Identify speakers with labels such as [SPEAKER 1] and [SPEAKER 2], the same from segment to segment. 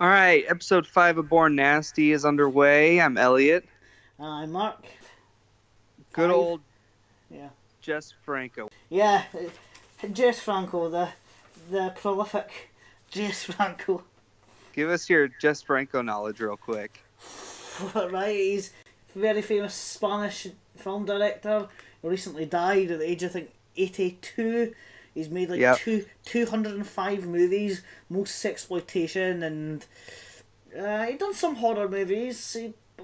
[SPEAKER 1] All right, episode 5 of Born Nasty is underway. I'm Elliot.
[SPEAKER 2] Mark.
[SPEAKER 1] Good
[SPEAKER 2] 5.
[SPEAKER 1] old
[SPEAKER 2] Yeah.
[SPEAKER 1] Jess Franco.
[SPEAKER 2] Yeah. Jess Franco, the prolific Jess Franco.
[SPEAKER 1] Give us your Jess Franco knowledge real quick.
[SPEAKER 2] Right, he's a very famous Spanish film director. He recently died at the age of, I think, 82. He's made like
[SPEAKER 1] Yep.
[SPEAKER 2] 205 movies, most sexploitation, and he done some horror movies.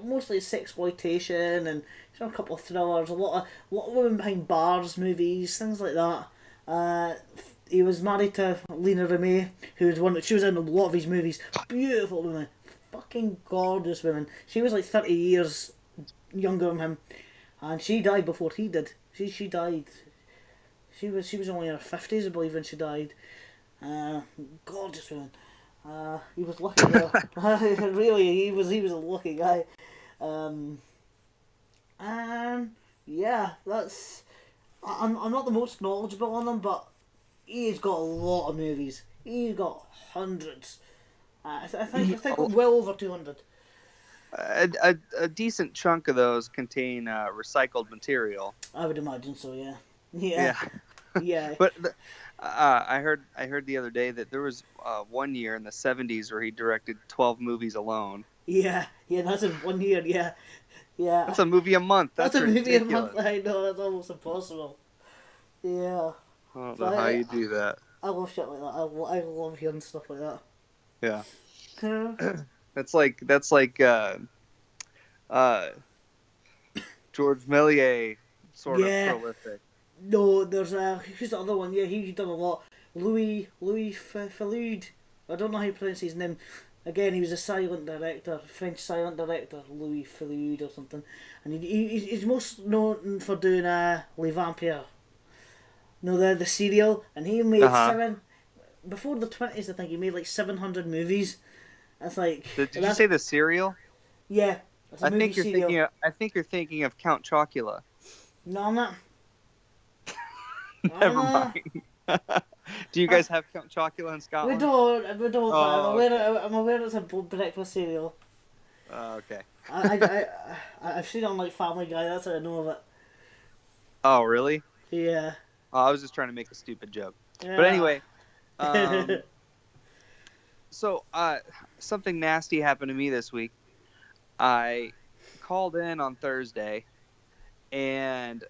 [SPEAKER 2] Mostly sexploitation, and he's done a couple of thrillers, a lot of women behind bars movies, things like that. Uh, he was married to Lena Remey, who was she was in a lot of his movies. Beautiful woman, fucking gorgeous woman. She was like 30 years younger than him, and she died before he did. She died. She was only in her 50s, I believe, when she died. Gorgeous woman. He was lucky though. Really, he was a lucky guy. Um, and yeah, I'm not the most knowledgeable on him, but he's got a lot of movies. He's got hundreds. I think well over 200.
[SPEAKER 1] A decent chunk of those contain recycled material.
[SPEAKER 2] I would imagine so. Yeah.
[SPEAKER 1] Yeah.
[SPEAKER 2] Yeah.
[SPEAKER 1] But I heard the other day that there was 1 year in the 70s where he directed 12 movies alone.
[SPEAKER 2] Yeah. That's in 1 year. Yeah. Yeah.
[SPEAKER 1] That's a movie a month. That's
[SPEAKER 2] a movie a
[SPEAKER 1] ridiculous.
[SPEAKER 2] month. I know, that's almost impossible. Yeah.
[SPEAKER 1] I don't
[SPEAKER 2] So
[SPEAKER 1] know how you do that.
[SPEAKER 2] I love shit like that. I love hearing stuff like that.
[SPEAKER 1] Yeah.
[SPEAKER 2] Yeah.
[SPEAKER 1] That's like George Méliès sort
[SPEAKER 2] Yeah.
[SPEAKER 1] of prolific.
[SPEAKER 2] No, there's who's the other one? Yeah, he's done a lot. Louis Falloud. I don't know how you pronounce his name. Again, he was a silent director, French silent director, Louis Falloud or something. And he's most known for doing Les Vampires. No, the serial, and he made seven before the 20s. I think he made like 700 movies. That's like.
[SPEAKER 1] Did you say the cereal?
[SPEAKER 2] Yeah, it's a movie
[SPEAKER 1] think you're
[SPEAKER 2] serial.
[SPEAKER 1] I think you're thinking of Count Chocula.
[SPEAKER 2] No, I'm not.
[SPEAKER 1] Never mind. Do you guys have Count Chocula in Scotland?
[SPEAKER 2] We don't.
[SPEAKER 1] Oh,
[SPEAKER 2] I'm aware it's a breakfast cereal.
[SPEAKER 1] Okay.
[SPEAKER 2] I've seen it on like Family Guy. That's how I know of it.
[SPEAKER 1] Oh, really?
[SPEAKER 2] Yeah.
[SPEAKER 1] Oh, I was just trying to make a stupid joke.
[SPEAKER 2] Yeah.
[SPEAKER 1] But anyway, so something nasty happened to me this week. I called in on Thursday, and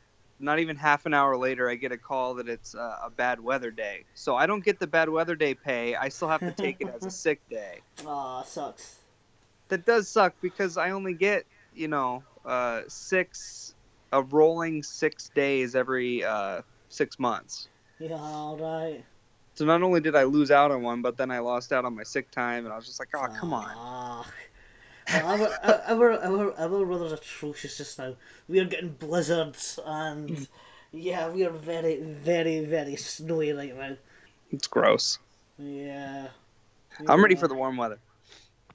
[SPEAKER 1] not even half an hour later, I get a call that it's a bad weather day. So I don't get the bad weather day pay. I still have to take it as a sick day.
[SPEAKER 2] Aw, sucks.
[SPEAKER 1] That does suck because I only get, a rolling 6 days every 6 months.
[SPEAKER 2] Yeah, alright.
[SPEAKER 1] So not only did I lose out on one, but then I lost out on my sick time, and I was just like, oh, come on.
[SPEAKER 2] Our weather's atrocious just now. We are getting blizzards, and yeah, we are very, very, very snowy right now.
[SPEAKER 1] It's gross.
[SPEAKER 2] Yeah.
[SPEAKER 1] I'm ready for the warm weather.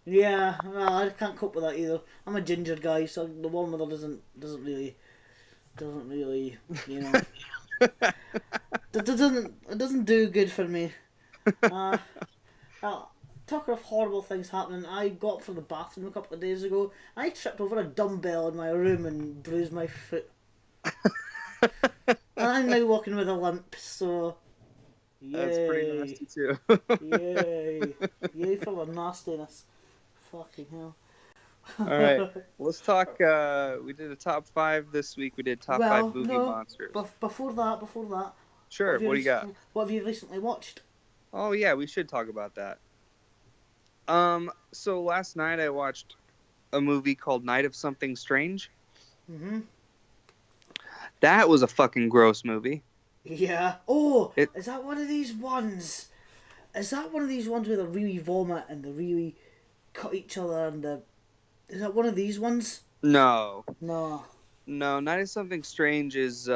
[SPEAKER 2] Yeah, well, I can't cope with that either. I'm a ginger guy, so the warm weather doesn't really, it doesn't do good for me. Talking of horrible things happening, I got up from the bathroom a couple of days ago. I tripped over a dumbbell in my room and bruised my foot. And I'm now walking with a limp, so yay.
[SPEAKER 1] That's pretty nasty too.
[SPEAKER 2] Yay for the nastiness. Fucking hell.
[SPEAKER 1] Alright, let's talk, we did a top 5 this week. We did top 5 movie monsters.
[SPEAKER 2] Before that.
[SPEAKER 1] Sure, what do you got?
[SPEAKER 2] What have you recently watched?
[SPEAKER 1] Oh yeah, we should talk about that. So last night I watched a movie called Night of Something Strange.
[SPEAKER 2] Mm-hmm.
[SPEAKER 1] That was a fucking gross movie.
[SPEAKER 2] Yeah. Oh, is that one of these ones? Is that one of these ones where they really vomit and they really cut each other and is that one of these ones?
[SPEAKER 1] No.
[SPEAKER 2] No.
[SPEAKER 1] Night of Something Strange is,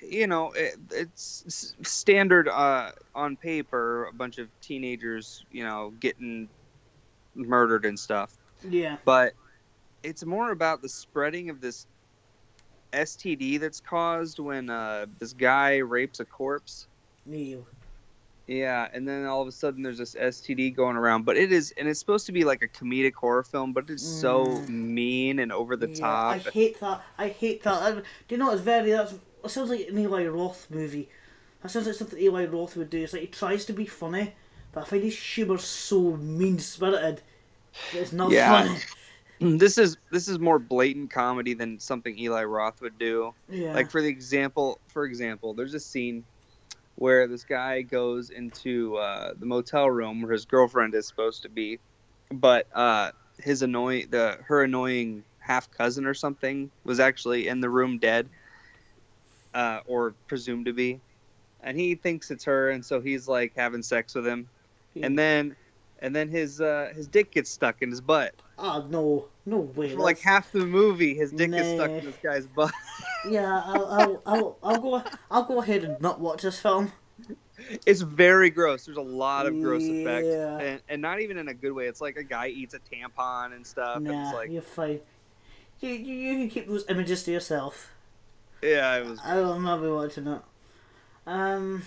[SPEAKER 1] it's standard on paper, a bunch of teenagers, getting murdered and stuff.
[SPEAKER 2] Yeah.
[SPEAKER 1] But it's more about the spreading of this STD that's caused when this guy rapes a corpse.
[SPEAKER 2] Neil.
[SPEAKER 1] Yeah, and then all of a sudden there's this STD going around, but it's supposed to be like a comedic horror film, but it's so
[SPEAKER 2] Mm,
[SPEAKER 1] mean and over the
[SPEAKER 2] yeah, I
[SPEAKER 1] top.
[SPEAKER 2] hate that. I hate that. Do you know it's very? It sounds like an Eli Roth movie. That sounds like something Eli Roth would do. It's like he tries to be funny, but I find his humour's so mean spirited that it's not
[SPEAKER 1] Yeah,
[SPEAKER 2] funny.
[SPEAKER 1] this is more blatant comedy than something Eli Roth would do.
[SPEAKER 2] Yeah.
[SPEAKER 1] Like for example, there's a scene where this guy goes into the motel room where his girlfriend is supposed to be, but her annoying half cousin or something was actually in the room dead, or presumed to be, and he thinks it's her, and so he's like having sex with him, and then his dick gets stuck in his butt.
[SPEAKER 2] Ah, no, no way.
[SPEAKER 1] For like
[SPEAKER 2] That's
[SPEAKER 1] half the movie, his dick is stuck
[SPEAKER 2] nah.
[SPEAKER 1] in this guy's butt.
[SPEAKER 2] Yeah, I'll go ahead and not watch this film.
[SPEAKER 1] It's very gross. There's a lot of gross effects,
[SPEAKER 2] Yeah.
[SPEAKER 1] and not even in a good way. It's like a guy eats a tampon and stuff, and it's
[SPEAKER 2] Nah,
[SPEAKER 1] like,
[SPEAKER 2] you're fine. You can keep those images to yourself.
[SPEAKER 1] yeah, it was
[SPEAKER 2] I
[SPEAKER 1] gross.
[SPEAKER 2] will not be watching it. Um,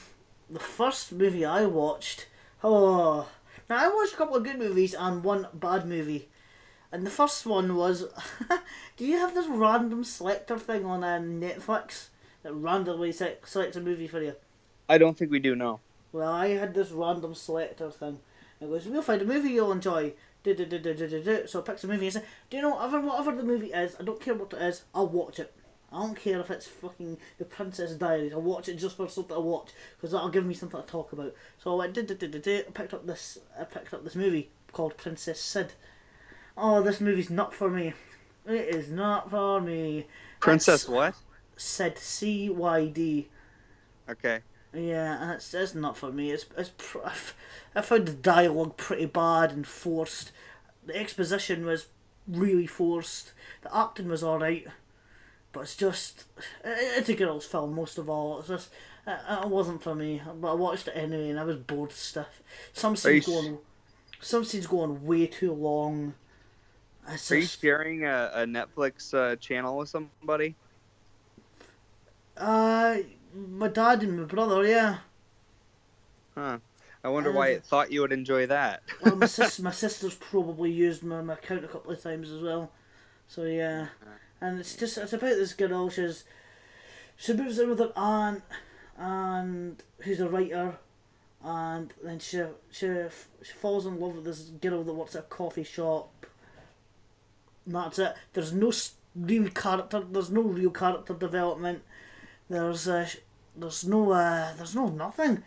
[SPEAKER 2] the first movie I watched. Oh, now I watched a couple of good movies and one bad movie. And the first one was, do you have this random selector thing on Netflix that randomly selects a movie for you?
[SPEAKER 1] I don't think we do know.
[SPEAKER 2] Well, I had this random selector thing. It goes, we'll find a movie you'll enjoy. So it picks a movie and says, do you know whatever the movie is, I don't care what it is, I'll watch it. I don't care if it's fucking The Princess Diaries. I'll watch it just for something to watch because that'll give me something to talk about. So I went, I picked up this movie called Princess Sid. Oh, this movie's not for me. It is not for me.
[SPEAKER 1] Princess
[SPEAKER 2] It's
[SPEAKER 1] what?
[SPEAKER 2] Sid, Cyd.
[SPEAKER 1] Okay.
[SPEAKER 2] Yeah, and it's not for me. I found the dialogue pretty bad and forced. The exposition was really forced. The acting was alright, but it's a girls' film most of all. It's just it wasn't for me. But I watched it anyway, and I was bored stiff. Some
[SPEAKER 1] Are you
[SPEAKER 2] scenes going, some scenes going way too long. It's
[SPEAKER 1] are you
[SPEAKER 2] just
[SPEAKER 1] sharing a Netflix channel with somebody?
[SPEAKER 2] uh, my dad and my brother, yeah.
[SPEAKER 1] Huh. I wonder
[SPEAKER 2] Uh,
[SPEAKER 1] why it thought you would enjoy that.
[SPEAKER 2] well, my sister's probably used my account a couple of times as well. So yeah, and it's about this girl. She moves in with her aunt, and who's a writer, and then she falls in love with this girl that works at a coffee shop. And that's it. There's no real character. There's no real character development. There's there's no nothing.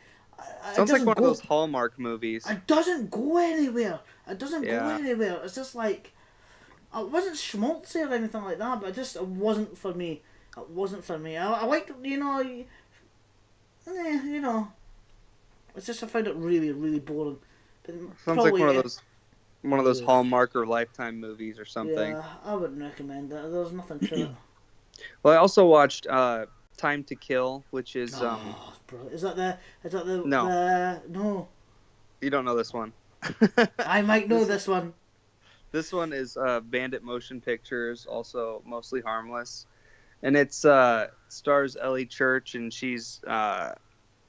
[SPEAKER 2] It
[SPEAKER 1] Sounds like
[SPEAKER 2] doesn't
[SPEAKER 1] one of
[SPEAKER 2] go.
[SPEAKER 1] those Hallmark movies.
[SPEAKER 2] It doesn't go anywhere. It doesn't go
[SPEAKER 1] Yeah.
[SPEAKER 2] anywhere. It's just like it wasn't schmaltzy or anything like that, but it wasn't for me. It wasn't for me. I liked, you know. It's just I found it really, really boring. But
[SPEAKER 1] Sounds like
[SPEAKER 2] probably,
[SPEAKER 1] one of those Hallmark or Lifetime movies or something.
[SPEAKER 2] yeah, I wouldn't recommend it. There's nothing to it.
[SPEAKER 1] Well, I also watched Time to Kill, which is
[SPEAKER 2] Oh, bro, is that
[SPEAKER 1] no,
[SPEAKER 2] no?
[SPEAKER 1] you don't know this one.
[SPEAKER 2] I might know
[SPEAKER 1] this
[SPEAKER 2] this one.
[SPEAKER 1] this one is Bandit Motion Pictures, also mostly harmless, and it's stars Ellie Church, and she's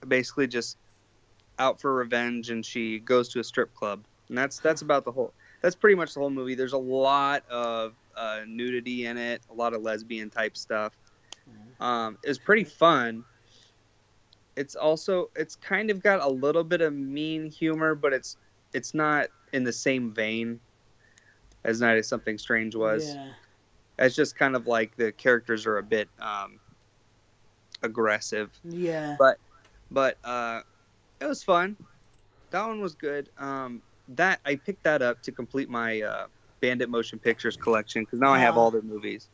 [SPEAKER 1] basically just out for revenge, and she goes to a strip club, and that's about the whole. That's pretty much the whole movie. There's a lot of nudity in it, a lot of lesbian type stuff. It's pretty fun. It's kind of got a little bit of mean humor, but it's not in the same vein as Night of Something Strange was.
[SPEAKER 2] Yeah,
[SPEAKER 1] It's just kind of like the characters are a bit aggressive,
[SPEAKER 2] yeah,
[SPEAKER 1] but it was fun. That one was good. That I picked that up to complete my Bandit Motion Pictures collection because now I have
[SPEAKER 2] uh,
[SPEAKER 1] all their movies.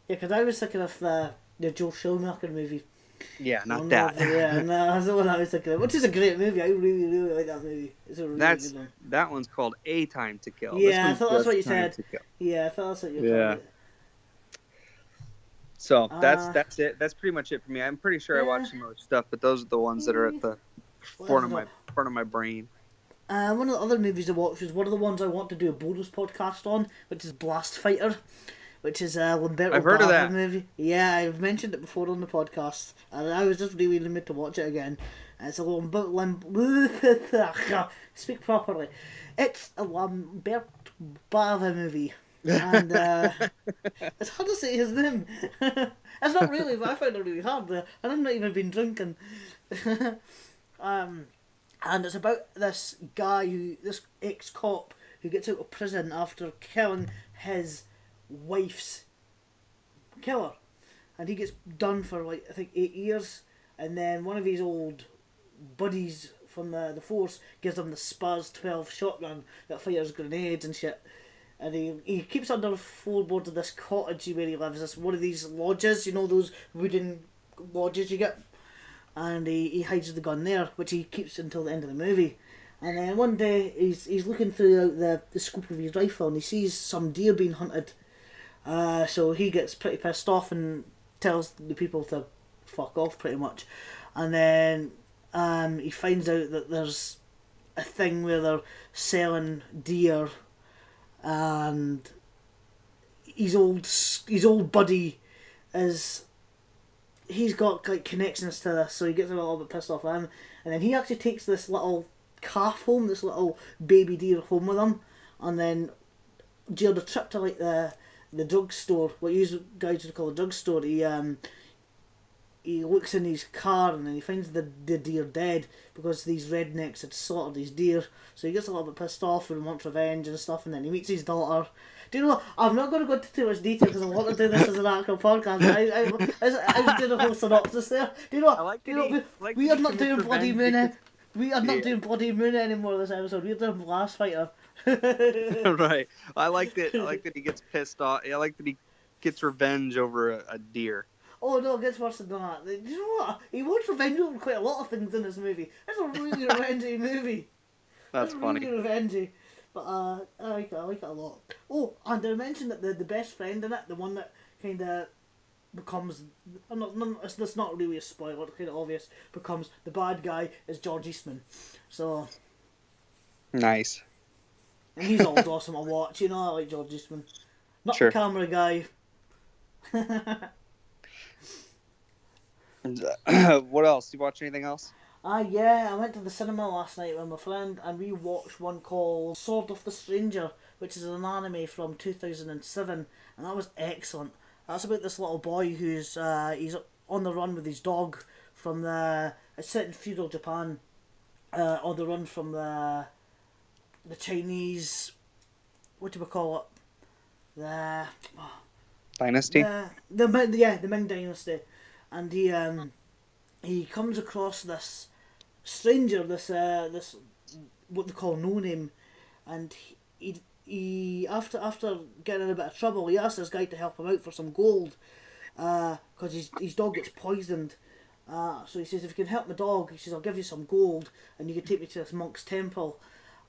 [SPEAKER 2] yeah. Because I was thinking of the Joel Schumacher movie.
[SPEAKER 1] Yeah,
[SPEAKER 2] Oh,
[SPEAKER 1] not
[SPEAKER 2] no,
[SPEAKER 1] that.
[SPEAKER 2] yeah, no, that's the one I was thinking of. Which is a great movie. I really, really like that movie. It's a really
[SPEAKER 1] That's
[SPEAKER 2] good one.
[SPEAKER 1] that one's called A Time to Kill. This
[SPEAKER 2] Yeah, I
[SPEAKER 1] one's
[SPEAKER 2] thought that's what
[SPEAKER 1] just
[SPEAKER 2] you
[SPEAKER 1] Time
[SPEAKER 2] said.
[SPEAKER 1] to Kill.
[SPEAKER 2] Yeah, I thought that's what you were
[SPEAKER 1] Yeah.
[SPEAKER 2] talking
[SPEAKER 1] So that's
[SPEAKER 2] about.
[SPEAKER 1] that's it. That's pretty much it for me. I'm pretty sure I
[SPEAKER 2] Yeah.
[SPEAKER 1] watched some other stuff, but those are the ones that are at the front of
[SPEAKER 2] Well,
[SPEAKER 1] my brain.
[SPEAKER 2] one of the other movies I watched was one of the ones I want to do a bonus podcast on, which is Blast Fighter, which is a Lamberto
[SPEAKER 1] I've heard of
[SPEAKER 2] Bava
[SPEAKER 1] that.
[SPEAKER 2] movie. Yeah, I've mentioned it before on the podcast, and I was just really limited to watch it again. And it's a speak properly. It's a Lambert Bava movie, and it's hard to say his name. It's not really, but I found it really hard. And I've not even been drinking. um, and it's about this guy this ex-cop who gets out of prison after killing his wife's killer, and he gets done for like I think 8 years, and then one of his old buddies from the force gives him the Spaz 12 shotgun that fires grenades and shit. And he keeps under the floorboards of this cottage where he lives. This one of these lodges, you know, those wooden lodges you get. And he hides the gun there, which he keeps until the end of the movie. And then one day he's looking through the scope of his rifle and he sees some deer being hunted. So he gets pretty pissed off and tells the people to fuck off pretty much. And then he finds out that there's a thing where they're selling deer, and his old buddy is he's got like connections to this, so he gets a little bit pissed off at him, and then he actually takes this little calf home, this little baby deer home with him, and then during the trip to like the drugstore, what you guys would call a drugstore, he looks in his car and then he finds the deer dead because these rednecks had slaughtered these deer. So he gets a little bit pissed off and wants revenge and stuff, and then he meets his daughter. Do you know what? I'm not going to go into too much detail because I want to do this as an actual podcast. I was doing a whole synopsis there. Do you know what?
[SPEAKER 1] I like
[SPEAKER 2] Do you know
[SPEAKER 1] that
[SPEAKER 2] what? We are not doing Bloody Moon. We are not doing Bloody Moon anymore this episode. We're doing Blast Fighter.
[SPEAKER 1] Right. I like that. I like that he gets pissed off. I like that he gets revenge over a deer.
[SPEAKER 2] Oh no, it gets worse than that. Do you know what? He wants revenge over quite a lot of things in this movie. It's a really revengey movie.
[SPEAKER 1] That's funny.
[SPEAKER 2] Really revengey. But I like it a lot. Oh, and I mentioned that the best friend in it, the one that kind of becomes, it's not really a spoiler, it's kind of obvious, becomes the bad guy is George Eastman. So.
[SPEAKER 1] Nice.
[SPEAKER 2] And he's always awesome to watch, you know, I like George Eastman. Not
[SPEAKER 1] Sure.
[SPEAKER 2] the camera guy.
[SPEAKER 1] What else? You watch anything else?
[SPEAKER 2] Yeah, I went to the cinema last night with my friend and we watched one called Sword of the Stranger, which is an anime from 2007, and that was excellent. That's about this little boy who's he's on the run with his dog from it's set in feudal Japan, on the run from the Chinese, what do we call it?
[SPEAKER 1] Dynasty?
[SPEAKER 2] The Ming Dynasty. And he comes across this stranger, this what they call no name, and he after getting in a bit of trouble, he asks this guy to help him out for some gold, because his dog gets poisoned. So he says, if you can help my dog, he says, I'll give you some gold and you can take me to this monk's temple.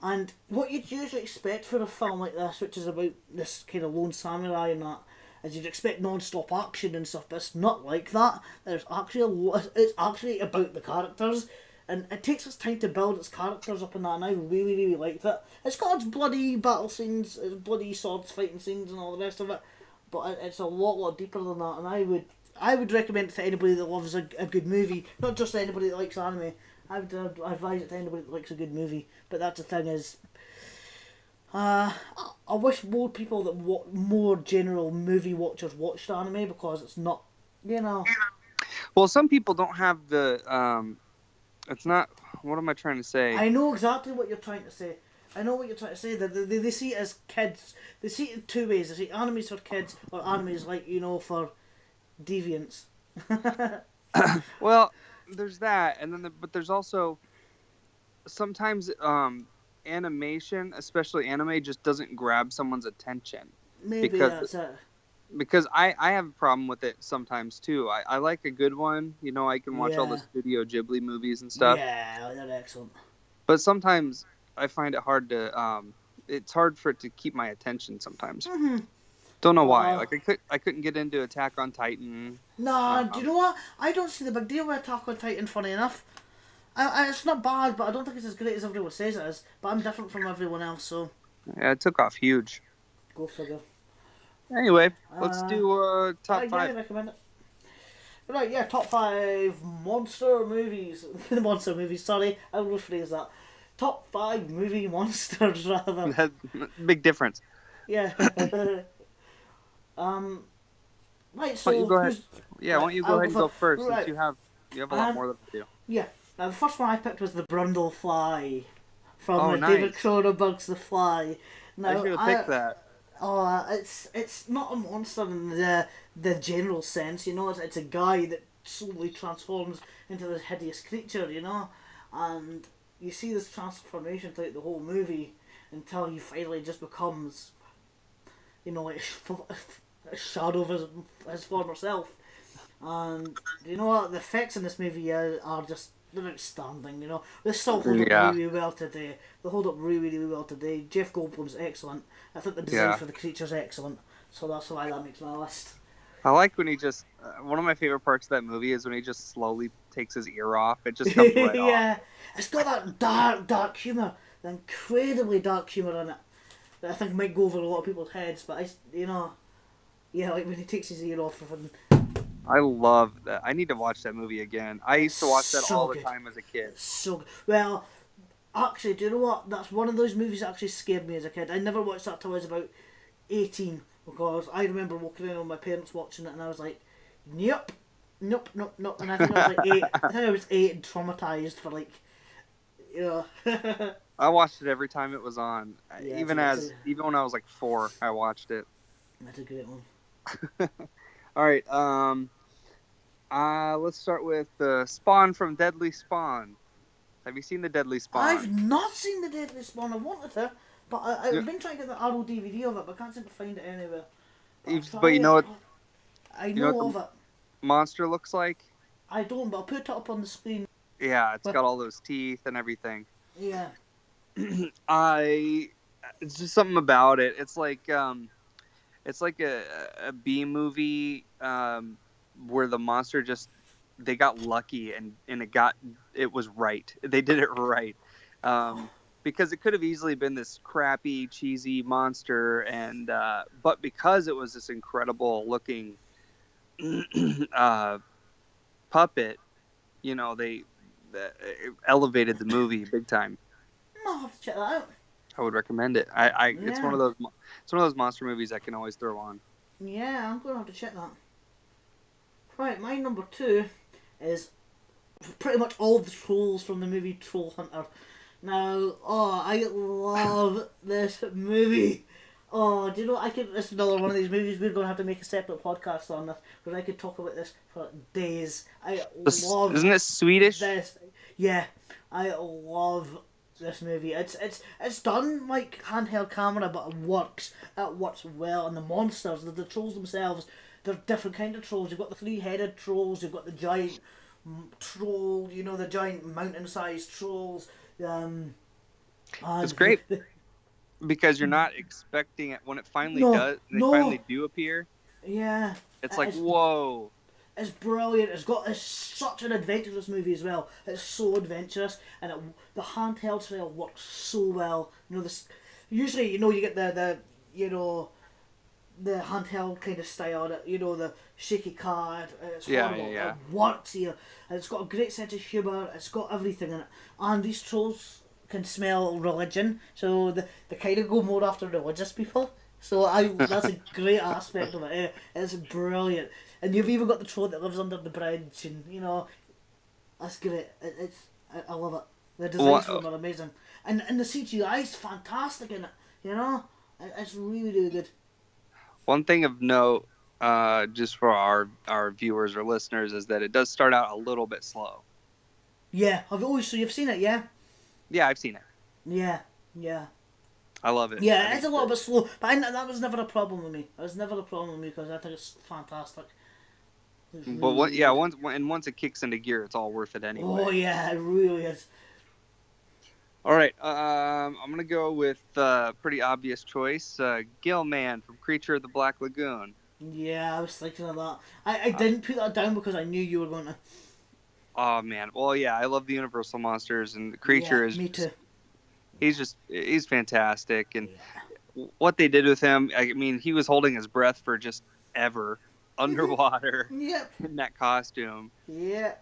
[SPEAKER 2] And what you'd usually expect for a film like this, which is about this kind of lone samurai and that, is you'd expect non-stop action and stuff, but it's not like that. There's actually it's actually about the characters, and it takes its time to build its characters up and that, and I really, really liked it. It's got its bloody battle scenes, its bloody swords fighting scenes and all the rest of it, but it's a lot deeper than that, and I would recommend it to anybody that loves a good movie, not just anybody that likes anime. I would advise it to anybody that likes a good movie, but that's the thing is, I wish more people more general movie watchers watched anime, because it's not, you know.
[SPEAKER 1] Well, some people don't have the. It's not. What am I trying to say?
[SPEAKER 2] I know exactly what you're trying to say. They see it as kids. They see it in two ways. They see animes for kids, or animes like, you know, for deviants.
[SPEAKER 1] Well, there's that, and then but there's also sometimes animation, especially anime, just doesn't grab someone's attention.
[SPEAKER 2] Maybe that's it.
[SPEAKER 1] Because I have a problem with it sometimes too. I like a good one. You know, I can watch all the Studio Ghibli movies and stuff.
[SPEAKER 2] Yeah, they're excellent.
[SPEAKER 1] But sometimes I find it hard to. It's hard for it to keep my attention sometimes.
[SPEAKER 2] Mm-hmm.
[SPEAKER 1] Don't know why. Like I couldn't get into Attack on Titan.
[SPEAKER 2] Nah, do you know what? I don't see the big deal with Attack on Titan. Funny enough, it's not bad, but I don't think it's as great as everyone says it is. But I'm different from everyone else, so.
[SPEAKER 1] Yeah, it took off huge.
[SPEAKER 2] Go figure.
[SPEAKER 1] Anyway, let's do top 5.
[SPEAKER 2] Yeah, I recommend it. Right, yeah, top five monster movies. Monster movies, sorry, I'll rephrase that. Top five movie monsters, rather.
[SPEAKER 1] That's big difference.
[SPEAKER 2] Yeah. um, right,
[SPEAKER 1] Why don't you
[SPEAKER 2] so
[SPEAKER 1] go ahead?
[SPEAKER 2] who's.
[SPEAKER 1] Yeah, why
[SPEAKER 2] Right,
[SPEAKER 1] don't you go
[SPEAKER 2] I'll
[SPEAKER 1] ahead
[SPEAKER 2] go
[SPEAKER 1] and
[SPEAKER 2] for.
[SPEAKER 1] go first since
[SPEAKER 2] Right,
[SPEAKER 1] you have a lot
[SPEAKER 2] um,
[SPEAKER 1] more than I do.
[SPEAKER 2] yeah. Now, the first one I picked was The Brundle Fly from
[SPEAKER 1] Oh,
[SPEAKER 2] David
[SPEAKER 1] nice.
[SPEAKER 2] Cronenberg's The Fly.
[SPEAKER 1] I
[SPEAKER 2] Now,
[SPEAKER 1] should have picked that.
[SPEAKER 2] it's not a monster in the general sense, you know. It's a guy that slowly transforms into this hideous creature, you know, and you see this transformation throughout the whole movie until he finally just becomes, you know, like a shadow of his former self. And you know what? The effects in this movie are just they're outstanding. You know, they still hold up
[SPEAKER 1] Yeah,
[SPEAKER 2] really well today. They hold up really, really well today. Jeff Goldblum's excellent. I think the design
[SPEAKER 1] yeah.
[SPEAKER 2] for the creature's excellent. So that's why that makes my list.
[SPEAKER 1] I like when he just. One of my favorite parts of that movie is when he just slowly takes his ear off. It just comes right off.
[SPEAKER 2] Yeah, it's got that dark, dark humour, the incredibly dark humour in it that I think might go over a lot of people's heads. But you know, yeah, like when he takes his ear off, and
[SPEAKER 1] I love that. I need to watch that movie again. I
[SPEAKER 2] it's
[SPEAKER 1] used to watch that
[SPEAKER 2] so
[SPEAKER 1] all the
[SPEAKER 2] good.
[SPEAKER 1] time as a kid.
[SPEAKER 2] It's so good. Well, actually, do you know what? That's one of those movies that actually scared me as a kid. I never watched that till I was about 18 because I remember walking in on my parents watching it and I was like, nope, nope, nope, nope. And I think I was like 8. I think I was 8 and traumatized for like, you know.
[SPEAKER 1] I watched it every time it was on.
[SPEAKER 2] Yeah,
[SPEAKER 1] Even when I was like 4, I watched it.
[SPEAKER 2] that's a great one.
[SPEAKER 1] All right. Let's start with Spawn from Deadly Spawn. Have you seen the Deadly
[SPEAKER 2] I've
[SPEAKER 1] Spawn?
[SPEAKER 2] not seen the Deadly Spawn. I wanted to, but
[SPEAKER 1] You,
[SPEAKER 2] I've been trying to get the RO DVD of it, but I can't seem to find it anywhere. But I'll
[SPEAKER 1] but
[SPEAKER 2] try it. I
[SPEAKER 1] you know what
[SPEAKER 2] know
[SPEAKER 1] the
[SPEAKER 2] of it.
[SPEAKER 1] monster looks like?
[SPEAKER 2] I don't, but I'll put it up on the screen.
[SPEAKER 1] Yeah, it's
[SPEAKER 2] But
[SPEAKER 1] got all those teeth and everything.
[SPEAKER 2] yeah,
[SPEAKER 1] I it's just something about it. It's like a B movie where the monster just they got lucky and it was right. They did it right. Because it could have easily been this crappy, cheesy monster, and but because it was this incredible looking uh, puppet, you know, they elevated the movie big time.
[SPEAKER 2] I'll have to check that out.
[SPEAKER 1] I would recommend it. It's
[SPEAKER 2] Yeah.
[SPEAKER 1] it's one of those monster movies I can always throw on.
[SPEAKER 2] Yeah, I'm gonna have to check that. Right, my number two is pretty much all the trolls from the movie Troll Hunter. Now, oh, I love this movie. Oh, do you know I could? This is another one of these movies we're gonna have to make a separate podcast on this because I could talk about this for days. I love
[SPEAKER 1] Isn't it Swedish?
[SPEAKER 2] this. Yeah, I love this movie. It's done like handheld camera, but it works. It works well, and the monsters, the trolls themselves, they're different kind of trolls. You've got the three-headed trolls. You've got the giant troll. You know, the giant mountain-sized trolls.
[SPEAKER 1] It's
[SPEAKER 2] And
[SPEAKER 1] great because you're not expecting it when it finally
[SPEAKER 2] no,
[SPEAKER 1] does. They
[SPEAKER 2] no,
[SPEAKER 1] finally do appear.
[SPEAKER 2] yeah,
[SPEAKER 1] It's like
[SPEAKER 2] it's
[SPEAKER 1] whoa.
[SPEAKER 2] it's brilliant. It's such an adventurous movie as well. It's so adventurous, and the handheld style works so well. You know this. Usually, you know, you get the you know the handheld kind of style. You know the shaky card. It's
[SPEAKER 1] Yeah,
[SPEAKER 2] horrible.
[SPEAKER 1] yeah.
[SPEAKER 2] It works here, and it's got a great sense of humour. It's got everything in it, and these trolls can smell religion, so they kind of go more after religious people. So that's a great aspect of it. It's brilliant, and you've even got the troll that lives under the bridge, and you know that's great. I love it. The designs for
[SPEAKER 1] What,
[SPEAKER 2] them are amazing, and the CGI is fantastic in it. You know, it's really really good.
[SPEAKER 1] one thing of note, just for our viewers or listeners, is that it does start out a little bit slow.
[SPEAKER 2] Yeah, I've always so you've seen it, yeah,
[SPEAKER 1] Yeah, I've seen it.
[SPEAKER 2] yeah, yeah.
[SPEAKER 1] I love it. I
[SPEAKER 2] Yeah,
[SPEAKER 1] think
[SPEAKER 2] it's a
[SPEAKER 1] it's
[SPEAKER 2] little
[SPEAKER 1] great.
[SPEAKER 2] bit slow, but that was never a problem with me. It was never a problem with me because I think it's fantastic. It's
[SPEAKER 1] But
[SPEAKER 2] really,
[SPEAKER 1] what?
[SPEAKER 2] really
[SPEAKER 1] Yeah,
[SPEAKER 2] good.
[SPEAKER 1] once it kicks into gear, it's all worth it
[SPEAKER 2] Oh
[SPEAKER 1] anyway.
[SPEAKER 2] yeah, it really is.
[SPEAKER 1] All right, I'm gonna go with pretty obvious choice, Gilman from Creature of the Black Lagoon.
[SPEAKER 2] Yeah, I was thinking of that. I
[SPEAKER 1] Uh,
[SPEAKER 2] didn't put that down because I knew you were going to.
[SPEAKER 1] oh man, well yeah, I love the Universal monsters, and the
[SPEAKER 2] Yeah,
[SPEAKER 1] Creature is
[SPEAKER 2] me too.
[SPEAKER 1] he's fantastic, and
[SPEAKER 2] Yeah.
[SPEAKER 1] what they did with him, I mean, he was holding his breath for just ever. underwater
[SPEAKER 2] Yep.
[SPEAKER 1] in that costume.
[SPEAKER 2] Yeah.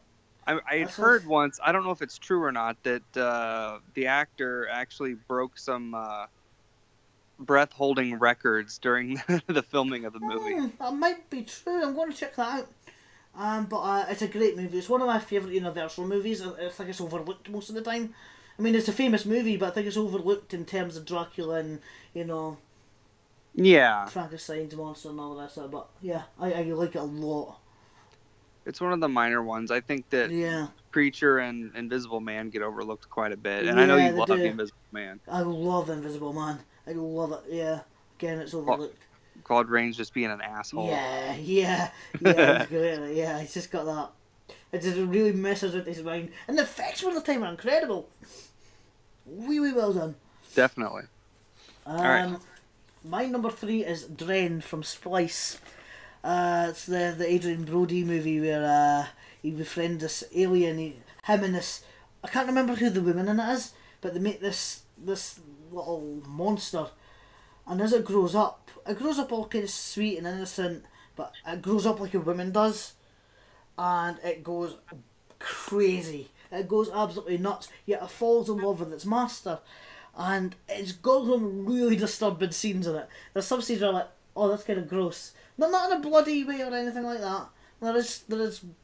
[SPEAKER 1] I had
[SPEAKER 2] That's what.
[SPEAKER 1] heard once, I don't know if it's true or not, that the actor actually broke some breath holding records during the filming of the movie.
[SPEAKER 2] That might be true. I'm going to check that out. But it's a great movie. It's one of my favourite Universal movies. I think it's overlooked most of the time. I mean, it's a famous movie, but I think it's overlooked in terms of Dracula and, you know,
[SPEAKER 1] Yeah,
[SPEAKER 2] Frankenstein's monster and all the rest of it. But yeah, I like it a lot.
[SPEAKER 1] it's one of the minor ones. I think that
[SPEAKER 2] Yeah.
[SPEAKER 1] Creature and Invisible Man get overlooked quite a bit, and I know
[SPEAKER 2] Yeah,
[SPEAKER 1] you
[SPEAKER 2] they
[SPEAKER 1] love the
[SPEAKER 2] do.
[SPEAKER 1] Invisible Man.
[SPEAKER 2] I love Invisible Man. I love it. Yeah. Again, it's
[SPEAKER 1] Cla-
[SPEAKER 2] overlooked.
[SPEAKER 1] Claude Rains just being an asshole.
[SPEAKER 2] Yeah, yeah, yeah, he's great at it. Yeah, he's just got that. It just really messes with his mind. And the effects for the time are incredible. Really well done.
[SPEAKER 1] Definitely. All right.
[SPEAKER 2] Um, my number three is Dren from Splice. It's the Adrian Brody movie where he befriends this alien. Him and this, I can't remember who the woman in it is, but they make this little monster. And as it grows up all kind of sweet and innocent, but it grows up like a woman does, and it goes crazy. It goes absolutely nuts. Yet it falls in love with its master, and it's got some really disturbing scenes in it. There's some scenes where I'm like, oh, that's kind of gross. Not in a bloody way or anything like that. There is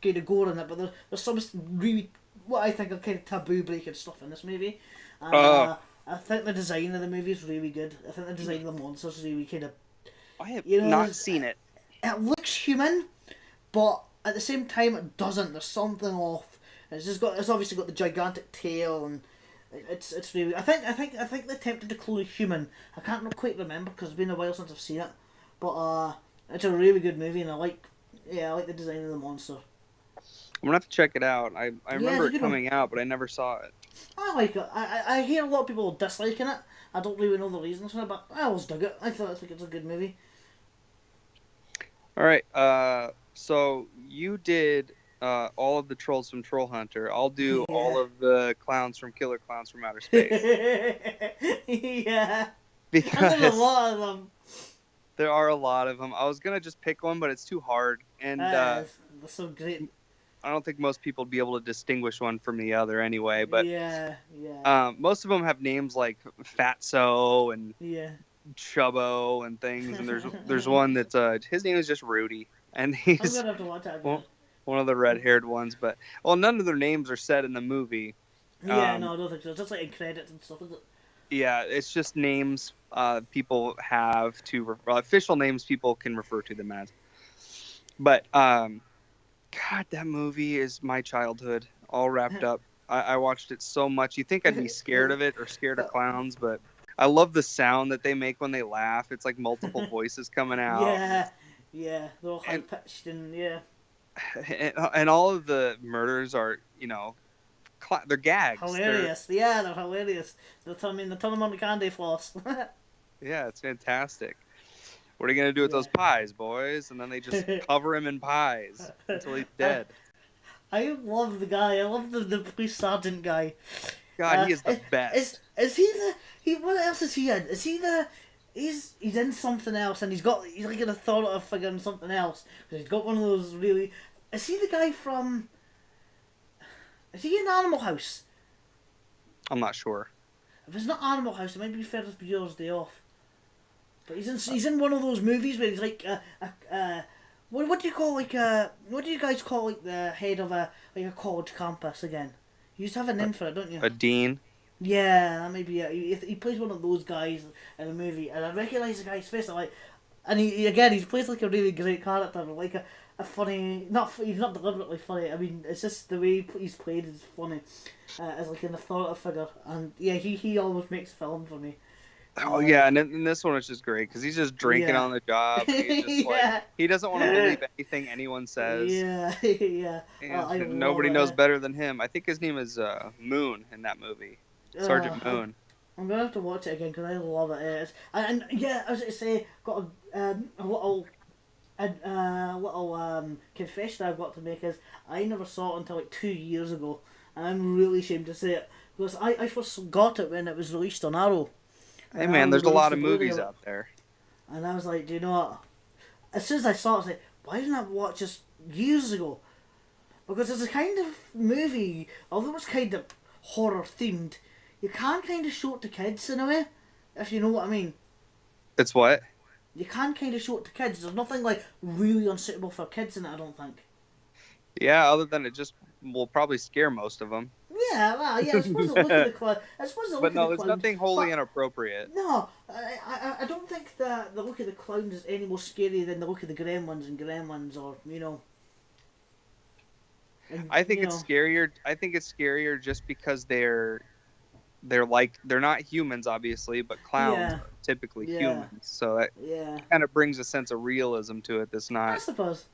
[SPEAKER 2] kind of gore in it, but there's some really what I think are kind of taboo breaking stuff in this movie. And
[SPEAKER 1] Oh,
[SPEAKER 2] I think the design of the movie is really good. I think the design of the monsters is really kind of,
[SPEAKER 1] I have
[SPEAKER 2] you know,
[SPEAKER 1] not seen it.
[SPEAKER 2] it looks human, but at the same time it doesn't. There's something off. It's obviously got the gigantic tail, and it's really. I think they attempted to clone a human. I can't quite remember because it's been a while since I've seen it, but it's a really good movie, and I like the design of the monster.
[SPEAKER 1] I'm gonna have to check it out. I
[SPEAKER 2] Yeah,
[SPEAKER 1] remember
[SPEAKER 2] it's a
[SPEAKER 1] it
[SPEAKER 2] good one.
[SPEAKER 1] coming out, but I never saw it.
[SPEAKER 2] I like it. I hear a lot of people disliking it. I don't really know the reasons for it, but I always dug it. I think it's a good movie.
[SPEAKER 1] All right. So you did all of the trolls from Troll Hunter. I'll do all
[SPEAKER 2] Yeah.
[SPEAKER 1] of the clowns from Killer Clowns from Outer Space
[SPEAKER 2] Yeah. And there's a
[SPEAKER 1] because
[SPEAKER 2] lot of them.
[SPEAKER 1] there are a lot of them. I was gonna just pick one, but it's too hard, and
[SPEAKER 2] They're so great.
[SPEAKER 1] I don't think most people would be able to distinguish one from the other anyway. But
[SPEAKER 2] Yeah, yeah,
[SPEAKER 1] most of them have names like Fatso and
[SPEAKER 2] yeah.
[SPEAKER 1] Chubbo and things, and there's one that's his name is just Rudy, and
[SPEAKER 2] I'm
[SPEAKER 1] he's
[SPEAKER 2] gonna have to watch that again.
[SPEAKER 1] well, one of the red-haired ones. But well, none of their names are said in the movie.
[SPEAKER 2] Yeah,
[SPEAKER 1] Um,
[SPEAKER 2] no, I don't think so. It's just like in credits and stuff, is it?
[SPEAKER 1] yeah, it's just names people have to official names people can refer to them as. But God, that movie is my childhood all wrapped up. I watched it so much. You think I'd be scared of it or scared of clowns, but I love the sound that they make when they laugh. It's like multiple voices coming out.
[SPEAKER 2] Yeah, yeah. They're all high
[SPEAKER 1] And,
[SPEAKER 2] pitched and yeah.
[SPEAKER 1] and all of the murders are, they're gags.
[SPEAKER 2] Hilarious. Yeah, they're hilarious. They turn them on the candy floss.
[SPEAKER 1] Yeah, it's fantastic. What are you gonna do with
[SPEAKER 2] Yeah.
[SPEAKER 1] those pies, boys? And then they just cover him in pies until he's dead.
[SPEAKER 2] I love the guy. I love the police sergeant guy.
[SPEAKER 1] God, he is the best.
[SPEAKER 2] Is he the he? What else is he in? Is he the? He's in something else, and he's like an authoritative figure in something else. Because he's got one of those really. Is he the guy from? Is he in Animal House?
[SPEAKER 1] I'm not sure.
[SPEAKER 2] If it's not Animal House, it might be Ferris Bueller's Day Off. But he's in one of those movies where he's like what do you call what do you guys call like the head of a college campus again? You used to have a name for it, don't you?
[SPEAKER 1] A dean.
[SPEAKER 2] Yeah, that may be it. He plays one of those guys in the movie, and I recognise the guy's face. I'm like, and he plays like a really great character, like a funny. He's not deliberately funny. I mean, it's just the way he's played is funny, as like an authoritative figure, and yeah, he always makes film for me.
[SPEAKER 1] Oh yeah, and this one is just great because he's just drinking
[SPEAKER 2] Yeah.
[SPEAKER 1] on the job. And he's just
[SPEAKER 2] Yeah.
[SPEAKER 1] he doesn't want to believe anything anyone says.
[SPEAKER 2] Yeah, yeah.
[SPEAKER 1] And
[SPEAKER 2] I
[SPEAKER 1] nobody
[SPEAKER 2] love
[SPEAKER 1] knows
[SPEAKER 2] it.
[SPEAKER 1] better than him. I think his name is Moon in that movie, Sergeant
[SPEAKER 2] Uh,
[SPEAKER 1] Moon.
[SPEAKER 2] I'm gonna have to watch it again because I love it. And yeah, as I say, got a little confession I've got to make is I never saw it until like 2 years ago, and I'm really ashamed to say it because I first got it when it was released on Arrow.
[SPEAKER 1] Hey
[SPEAKER 2] And
[SPEAKER 1] man,
[SPEAKER 2] Arrow
[SPEAKER 1] there's a
[SPEAKER 2] released
[SPEAKER 1] lot
[SPEAKER 2] the
[SPEAKER 1] of
[SPEAKER 2] Blu-ray
[SPEAKER 1] movies
[SPEAKER 2] of it.
[SPEAKER 1] out there.
[SPEAKER 2] And I was like, do you know what? As soon as I saw it, I was like, why didn't I watch this years ago? Because it's a kind of movie, although it's kind of horror themed, you can kind of show it to kids in a way, if you know what I mean.
[SPEAKER 1] It's what?
[SPEAKER 2] You can kind of show it to kids. There's nothing like really unsuitable for kids in it, I don't think.
[SPEAKER 1] Yeah, other than it just will probably scare most of them.
[SPEAKER 2] Yeah, well, yeah. I suppose the look of the clown. I suppose the
[SPEAKER 1] But
[SPEAKER 2] look of
[SPEAKER 1] no,
[SPEAKER 2] the
[SPEAKER 1] there's
[SPEAKER 2] clowns.
[SPEAKER 1] nothing wholly
[SPEAKER 2] But
[SPEAKER 1] inappropriate.
[SPEAKER 2] no, I don't think that the look of the clowns is any more scary than the look of the gremlins and gremlins, or and
[SPEAKER 1] I think it's scarier. I think it's scarier just because they're not humans, obviously, but clowns
[SPEAKER 2] yeah,
[SPEAKER 1] are typically
[SPEAKER 2] yeah,
[SPEAKER 1] humans. So that
[SPEAKER 2] yeah.
[SPEAKER 1] kind of brings a sense of realism to it. That's
[SPEAKER 2] I
[SPEAKER 1] not,
[SPEAKER 2] suppose.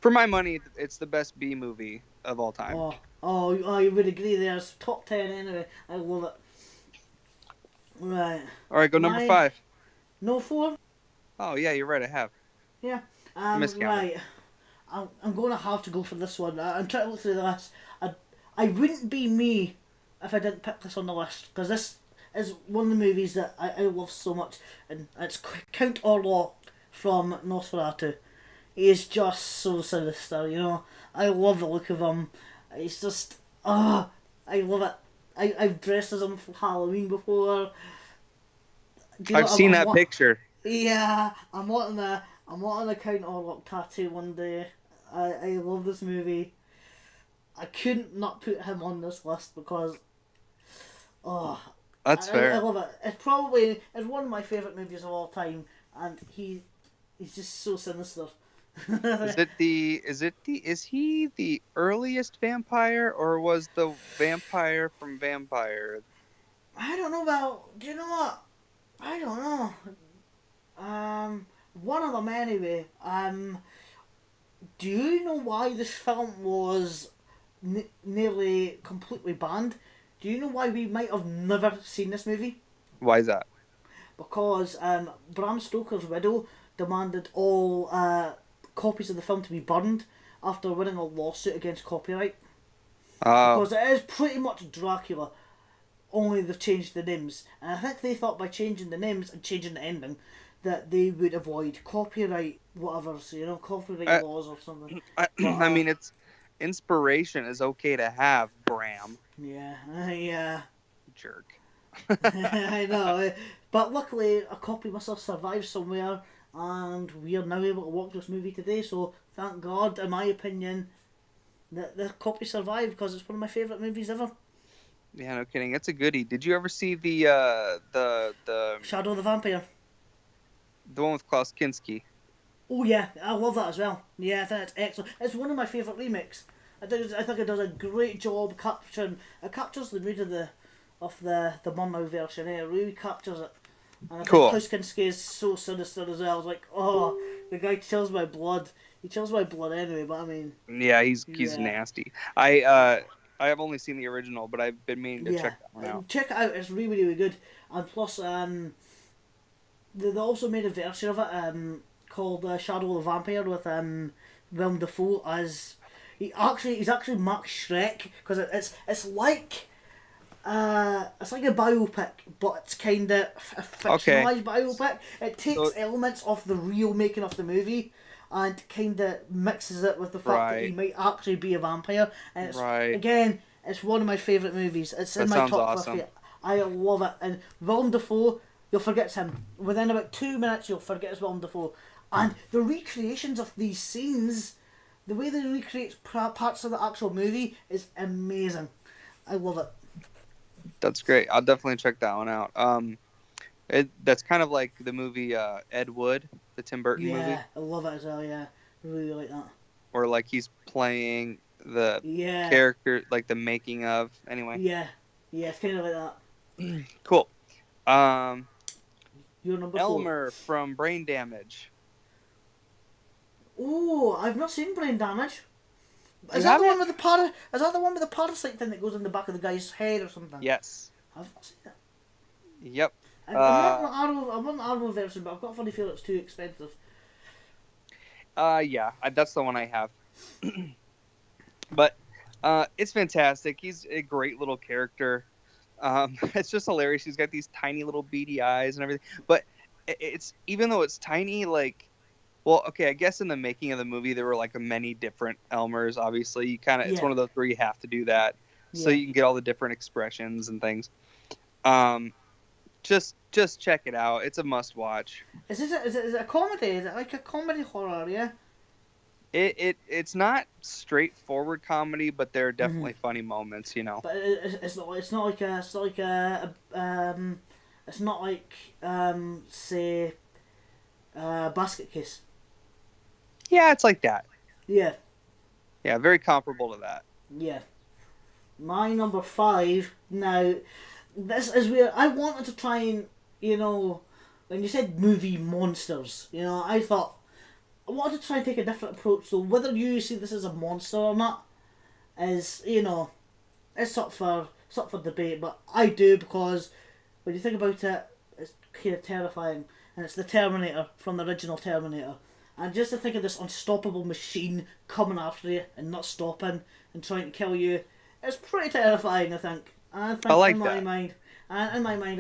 [SPEAKER 1] for my money, it's the best B movie of all time.
[SPEAKER 2] Oh, you would agree. There's top 10 anyway. I love it. Right,
[SPEAKER 1] All right, go number
[SPEAKER 2] my
[SPEAKER 1] 5.
[SPEAKER 2] no four.
[SPEAKER 1] Oh yeah, you're right. I have
[SPEAKER 2] Yeah.
[SPEAKER 1] miscounted.
[SPEAKER 2] Right. I'm going to have to go for this one. I'm trying to look through the list. I wouldn't be me if I didn't pick this on the list, because this is one of the movies that I love so much, and it's Count Orlok from Nosferatu. He is just so sinister, I love the look of him. He's just I love it. I've dressed as him for Halloween before. Do you know
[SPEAKER 1] I've seen that picture.
[SPEAKER 2] Yeah, I'm wanting a Count Orlok tattoo one day. I love this movie. I couldn't not put him on this list because oh
[SPEAKER 1] That's
[SPEAKER 2] I
[SPEAKER 1] fair.
[SPEAKER 2] love it. It's one of my favourite movies of all time, and he's just so sinister.
[SPEAKER 1] Is he the earliest vampire, or was the vampire from Vampire?
[SPEAKER 2] I don't know about. Do you know what? I don't know. One of them anyway. Do you know why this film was nearly completely banned? Do you know why we might have never seen this movie?
[SPEAKER 1] Why is that?
[SPEAKER 2] Because Bram Stoker's widow demanded all copies of the film to be burned after winning a lawsuit against copyright.
[SPEAKER 1] Oh,
[SPEAKER 2] Because it is pretty much Dracula, only they've changed the names. And I think they thought by changing the names and changing the ending that they would avoid copyright whatever's, copyright laws or something. But
[SPEAKER 1] I mean, it's inspiration is okay to have, Bram.
[SPEAKER 2] yeah, yeah.
[SPEAKER 1] Jerk.
[SPEAKER 2] I know. But luckily, a copy must have survived somewhere, and we are now able to watch this movie today. So thank God, in my opinion, that the copy survived, because it's one of my favourite movies ever.
[SPEAKER 1] Yeah, no kidding. It's a goodie. Did you ever see the
[SPEAKER 2] Shadow the Vampire.
[SPEAKER 1] one with Klaus Kinski?
[SPEAKER 2] Oh yeah, I love that as well. Yeah, I think it's excellent. It's one of my favourite remakes. I think it does a great job capturing. It captures the mood of the Murnau version. It really captures it. And I think
[SPEAKER 1] Cool.
[SPEAKER 2] Klaus Kinski is so sinister as well. It's like, oh, the guy chills my blood. He chills my blood anyway. But I mean,
[SPEAKER 1] Yeah, he's
[SPEAKER 2] yeah,
[SPEAKER 1] nasty. I have only seen the original, but I've been meaning to
[SPEAKER 2] yeah.
[SPEAKER 1] check that one out.
[SPEAKER 2] Check it out. It's really really good. And plus, they also made a version of it called Shadow the Vampire with Willem Dafoe as he's actually Max Schreck, because it's like a biopic, but it's kind of a fictionalized biopic. It takes elements of the real making of the movie and kind of mixes it with the fact that he might actually be a vampire. And it's again, it's one of my favorite movies. It's in my top 50. I love it. And Willem Dafoe, you'll forget it's him. Within about 2 minutes, you'll forget it's Willem Dafoe. And the recreations of these scenes, the way they recreate parts of the actual movie is amazing. I love it.
[SPEAKER 1] That's great. I'll definitely check that one out. That's kind of like the movie Ed Wood, the Tim Burton movie.
[SPEAKER 2] Yeah, I love it as well. Yeah, I really like that.
[SPEAKER 1] Or like he's playing the character, like the making of. Anyway.
[SPEAKER 2] Yeah, it's kind of like that.
[SPEAKER 1] Cool.
[SPEAKER 2] Your number 4.
[SPEAKER 1] Elmer from Brain Damage.
[SPEAKER 2] Oh, I've not seen Brain Damage. Is that the one with the Is that the one with the parasite thing that goes in the back of the guy's head or something?
[SPEAKER 1] Yes.
[SPEAKER 2] I've not seen it.
[SPEAKER 1] Yep.
[SPEAKER 2] I want the Arrow version, but I've got a funny feeling it's too expensive.
[SPEAKER 1] Yeah, that's the one I have. But it's fantastic. He's a great little character. It's just hilarious. He's got these tiny little beady eyes and everything. But it's even though it's tiny, like Well, okay, I guess in the making of the movie there were like many different Elmers. Obviously, you kind of it's
[SPEAKER 2] Yeah,
[SPEAKER 1] one of those where you have to do that so
[SPEAKER 2] yeah.
[SPEAKER 1] you can get all the different expressions and things. Um, just check it out. It's a must watch.
[SPEAKER 2] Is it a comedy? Is it like a comedy horror? Yeah.
[SPEAKER 1] It's not straightforward comedy, but there are definitely funny moments.
[SPEAKER 2] But it's not like it's not like say Basket Case.
[SPEAKER 1] Yeah, it's like that.
[SPEAKER 2] Yeah,
[SPEAKER 1] Yeah, very comparable to that.
[SPEAKER 2] yeah. My number five now. This is where I wanted to try and when you said movie monsters, I thought I wanted to try and take a different approach. So whether you see this as a monster or not is it's up for debate. But I do because when you think about it, it's kind of terrifying, and it's the Terminator from the original Terminator. And just to think of this unstoppable machine coming after you and not stopping and trying to kill you, it's pretty terrifying. I think. And I
[SPEAKER 1] I
[SPEAKER 2] think
[SPEAKER 1] like that.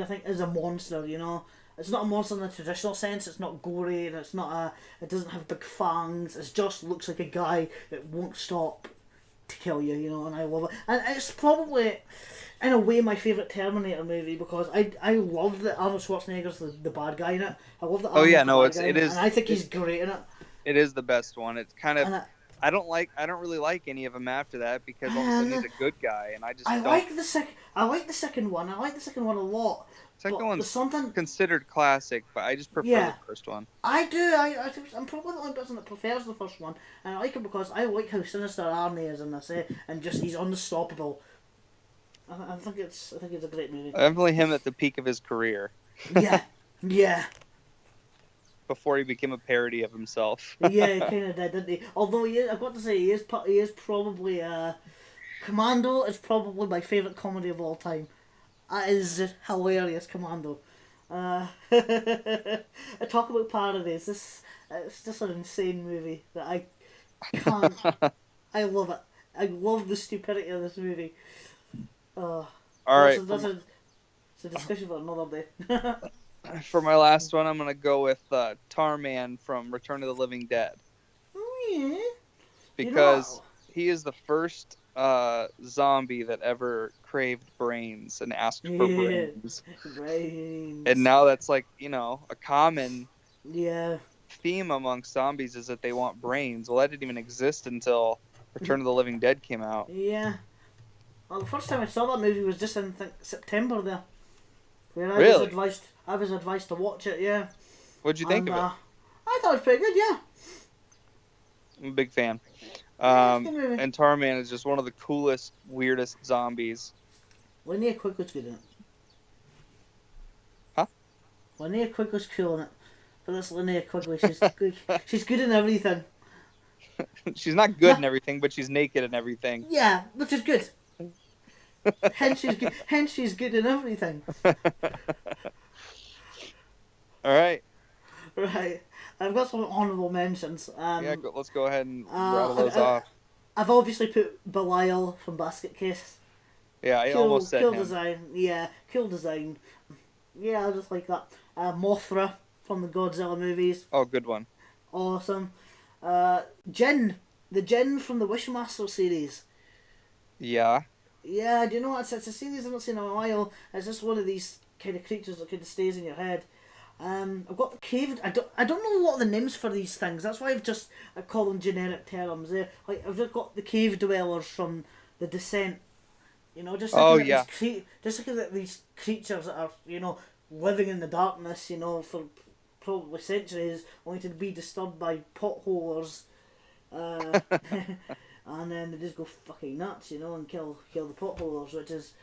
[SPEAKER 2] I think is a monster. It's not a monster in the traditional sense. It's not gory and it's not a. It doesn't have big fangs. It just looks like a guy that won't stop to kill you. And I love it. And it's probably, in a way, my favourite Terminator movie because I love that Arnold Schwarzenegger's the bad guy in it. I love that
[SPEAKER 1] Oh yeah,
[SPEAKER 2] Arnold's the
[SPEAKER 1] no,
[SPEAKER 2] bad
[SPEAKER 1] it's
[SPEAKER 2] guy
[SPEAKER 1] it
[SPEAKER 2] in it, and
[SPEAKER 1] is
[SPEAKER 2] I think
[SPEAKER 1] it,
[SPEAKER 2] he's great in it.
[SPEAKER 1] it is the best one. It's kind of
[SPEAKER 2] And
[SPEAKER 1] I don't really like any of them after that because all of a sudden he's
[SPEAKER 2] and
[SPEAKER 1] a good guy, and I just
[SPEAKER 2] I
[SPEAKER 1] don't.
[SPEAKER 2] like the sec. I like the second one. I like the second one a lot.
[SPEAKER 1] Second
[SPEAKER 2] But there's
[SPEAKER 1] one's
[SPEAKER 2] something.
[SPEAKER 1] considered classic, but I just prefer the
[SPEAKER 2] Yeah,
[SPEAKER 1] first one.
[SPEAKER 2] I do. I'm probably the only person that prefers the first one, and I like it because I like how sinister Arnie is in this, and just he's unstoppable. I think it's a great movie.
[SPEAKER 1] Definitely him at the peak of his career
[SPEAKER 2] Yeah, yeah,
[SPEAKER 1] before he became a parody of himself.
[SPEAKER 2] yeah. He kind of did, didn't he? Although I've got to say, he is probably Commando is probably my favorite comedy of all time. That is hilarious, Commando. I talk about parodies. It's just an insane movie that I can't. I love it. I love the stupidity of this movie. Uh,
[SPEAKER 1] All
[SPEAKER 2] but
[SPEAKER 1] right,
[SPEAKER 2] it's a discussion for another day.
[SPEAKER 1] for my last one, I'm gonna go with Tarman from Return of the Living Dead
[SPEAKER 2] Oh yeah. You know
[SPEAKER 1] because
[SPEAKER 2] what?
[SPEAKER 1] he is the first zombie that ever craved brains and asked for
[SPEAKER 2] Yeah,
[SPEAKER 1] brains, and
[SPEAKER 2] brains.
[SPEAKER 1] now that's like a common
[SPEAKER 2] Yeah,
[SPEAKER 1] theme amongst zombies is that they want brains. Well, that didn't even exist until Return of the Living Dead came out.
[SPEAKER 2] yeah. Well, the first time I saw that movie was just in September there, where
[SPEAKER 1] Really?
[SPEAKER 2] I was advised to watch it. Yeah,
[SPEAKER 1] What'd you think
[SPEAKER 2] and
[SPEAKER 1] of it?
[SPEAKER 2] I thought it was pretty good. Yeah,
[SPEAKER 1] I'm a big fan.
[SPEAKER 2] yeah, it's a good movie.
[SPEAKER 1] And Tarman is just one of the coolest, weirdest zombies.
[SPEAKER 2] Linnea Quigley's good in it.
[SPEAKER 1] Huh?
[SPEAKER 2] Linnea Quigley's cool in it. But that's Linnea Quigley. She's good. She's good in everything.
[SPEAKER 1] She's not good in everything, but she's naked in everything.
[SPEAKER 2] Yeah, which is good. Hence she's good. Hence she's good in everything.
[SPEAKER 1] All right.
[SPEAKER 2] Right. I've got some honourable mentions.
[SPEAKER 1] Yeah, let's go ahead and rattle those off.
[SPEAKER 2] I've obviously put Belial from Basket Case.
[SPEAKER 1] Yeah, I almost said
[SPEAKER 2] Cool
[SPEAKER 1] him.
[SPEAKER 2] design. Yeah, cool design. Yeah, I just like that. Mothra from the Godzilla movies.
[SPEAKER 1] Oh, good one.
[SPEAKER 2] Awesome. Jin. The Jin from the Wishmaster series.
[SPEAKER 1] Yeah.
[SPEAKER 2] Yeah, do you know what? It's a series I've not seen in a while. It's just one of these kind of creatures that kind of stays in your head. I've got the caved. I don't know a lot of the names for these things. That's why I call them generic terms. Like I've just got the cave dwellers from the Descent. Just
[SPEAKER 1] Oh,
[SPEAKER 2] thinking
[SPEAKER 1] yeah.
[SPEAKER 2] just thinking that these creatures that are living in the darkness, for probably centuries, only to be disturbed by potholers. And then they just go fucking nuts, and kill the potholers, which is,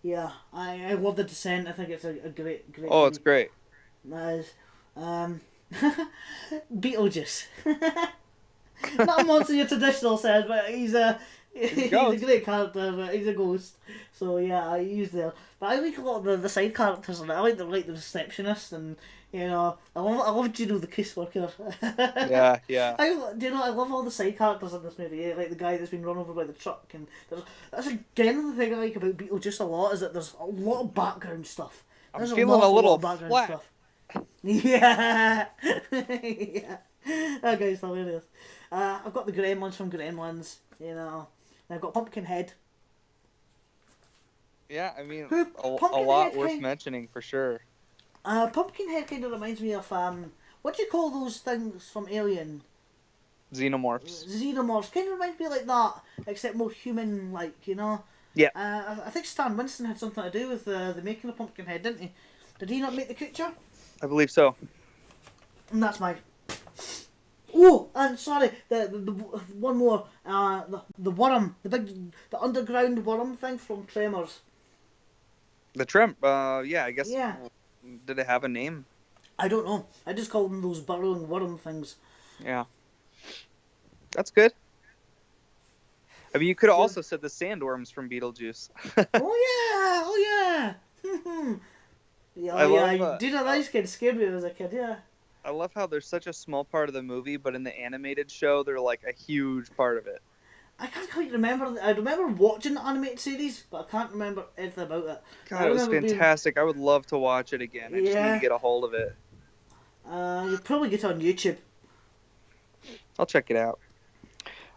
[SPEAKER 2] yeah, I love the Descent. I think it's a great
[SPEAKER 1] Oh,
[SPEAKER 2] movie.
[SPEAKER 1] it's great.
[SPEAKER 2] That is, Beetlejuice. Not a monster in your traditional sense, but he's a he's a
[SPEAKER 1] ghost.
[SPEAKER 2] great character. But he's a ghost, so yeah, I use there. But I like a lot of the side characters, and I like the receptionist, and I love Gino the case worker.
[SPEAKER 1] Yeah, yeah.
[SPEAKER 2] I love all the side characters in this movie. Like the guy that's been run over by the truck, and that's again the thing I like about Beetlejuice a lot is that there's a lot of background stuff.
[SPEAKER 1] I'm
[SPEAKER 2] There's
[SPEAKER 1] feeling a
[SPEAKER 2] awful lot
[SPEAKER 1] little
[SPEAKER 2] of background
[SPEAKER 1] flat.
[SPEAKER 2] stuff. Yeah, yeah. That guy's hilarious. I've got the Gremlins from Gremlins, and I've got Pumpkinhead.
[SPEAKER 1] Yeah, I mean,
[SPEAKER 2] Who
[SPEAKER 1] a lot
[SPEAKER 2] Pumpkinhead
[SPEAKER 1] worth
[SPEAKER 2] kind
[SPEAKER 1] mentioning for sure.
[SPEAKER 2] Pumpkinhead kind of reminds me of what do you call those things from Alien?
[SPEAKER 1] Xenomorphs.
[SPEAKER 2] Xenomorphs. Kind of reminds me like that, except more human-like.
[SPEAKER 1] Yeah,
[SPEAKER 2] I think Stan Winston had something to do with the making of Pumpkinhead, didn't he? Did he not make the creature?
[SPEAKER 1] I believe so.
[SPEAKER 2] And that's my. Oh, and sorry, the one more. The worm, the underground worm thing from Tremors.
[SPEAKER 1] The Tremp. Yeah, I guess.
[SPEAKER 2] Yeah,
[SPEAKER 1] Did it have a name?
[SPEAKER 2] I don't know. I just call them those burrowing worm things.
[SPEAKER 1] Yeah, that's good. I mean, you could have
[SPEAKER 2] Yeah.
[SPEAKER 1] also said the sandworms from Beetlejuice.
[SPEAKER 2] Oh yeah. Yeah,
[SPEAKER 1] I
[SPEAKER 2] oh yeah.
[SPEAKER 1] love.
[SPEAKER 2] Do you know that kind of scared me when I was a kid? Yeah.
[SPEAKER 1] I love how they're such a small part of the movie, but in the animated show, they're like a huge part of it.
[SPEAKER 2] I can't quite remember. I remember watching the animated series, but I can't remember anything about it. I
[SPEAKER 1] God, it was
[SPEAKER 2] remember being.
[SPEAKER 1] fantastic. I would love to watch it again. I just need to
[SPEAKER 2] Yeah.
[SPEAKER 1] get a hold of it.
[SPEAKER 2] You'll probably get it on YouTube.
[SPEAKER 1] I'll check it out.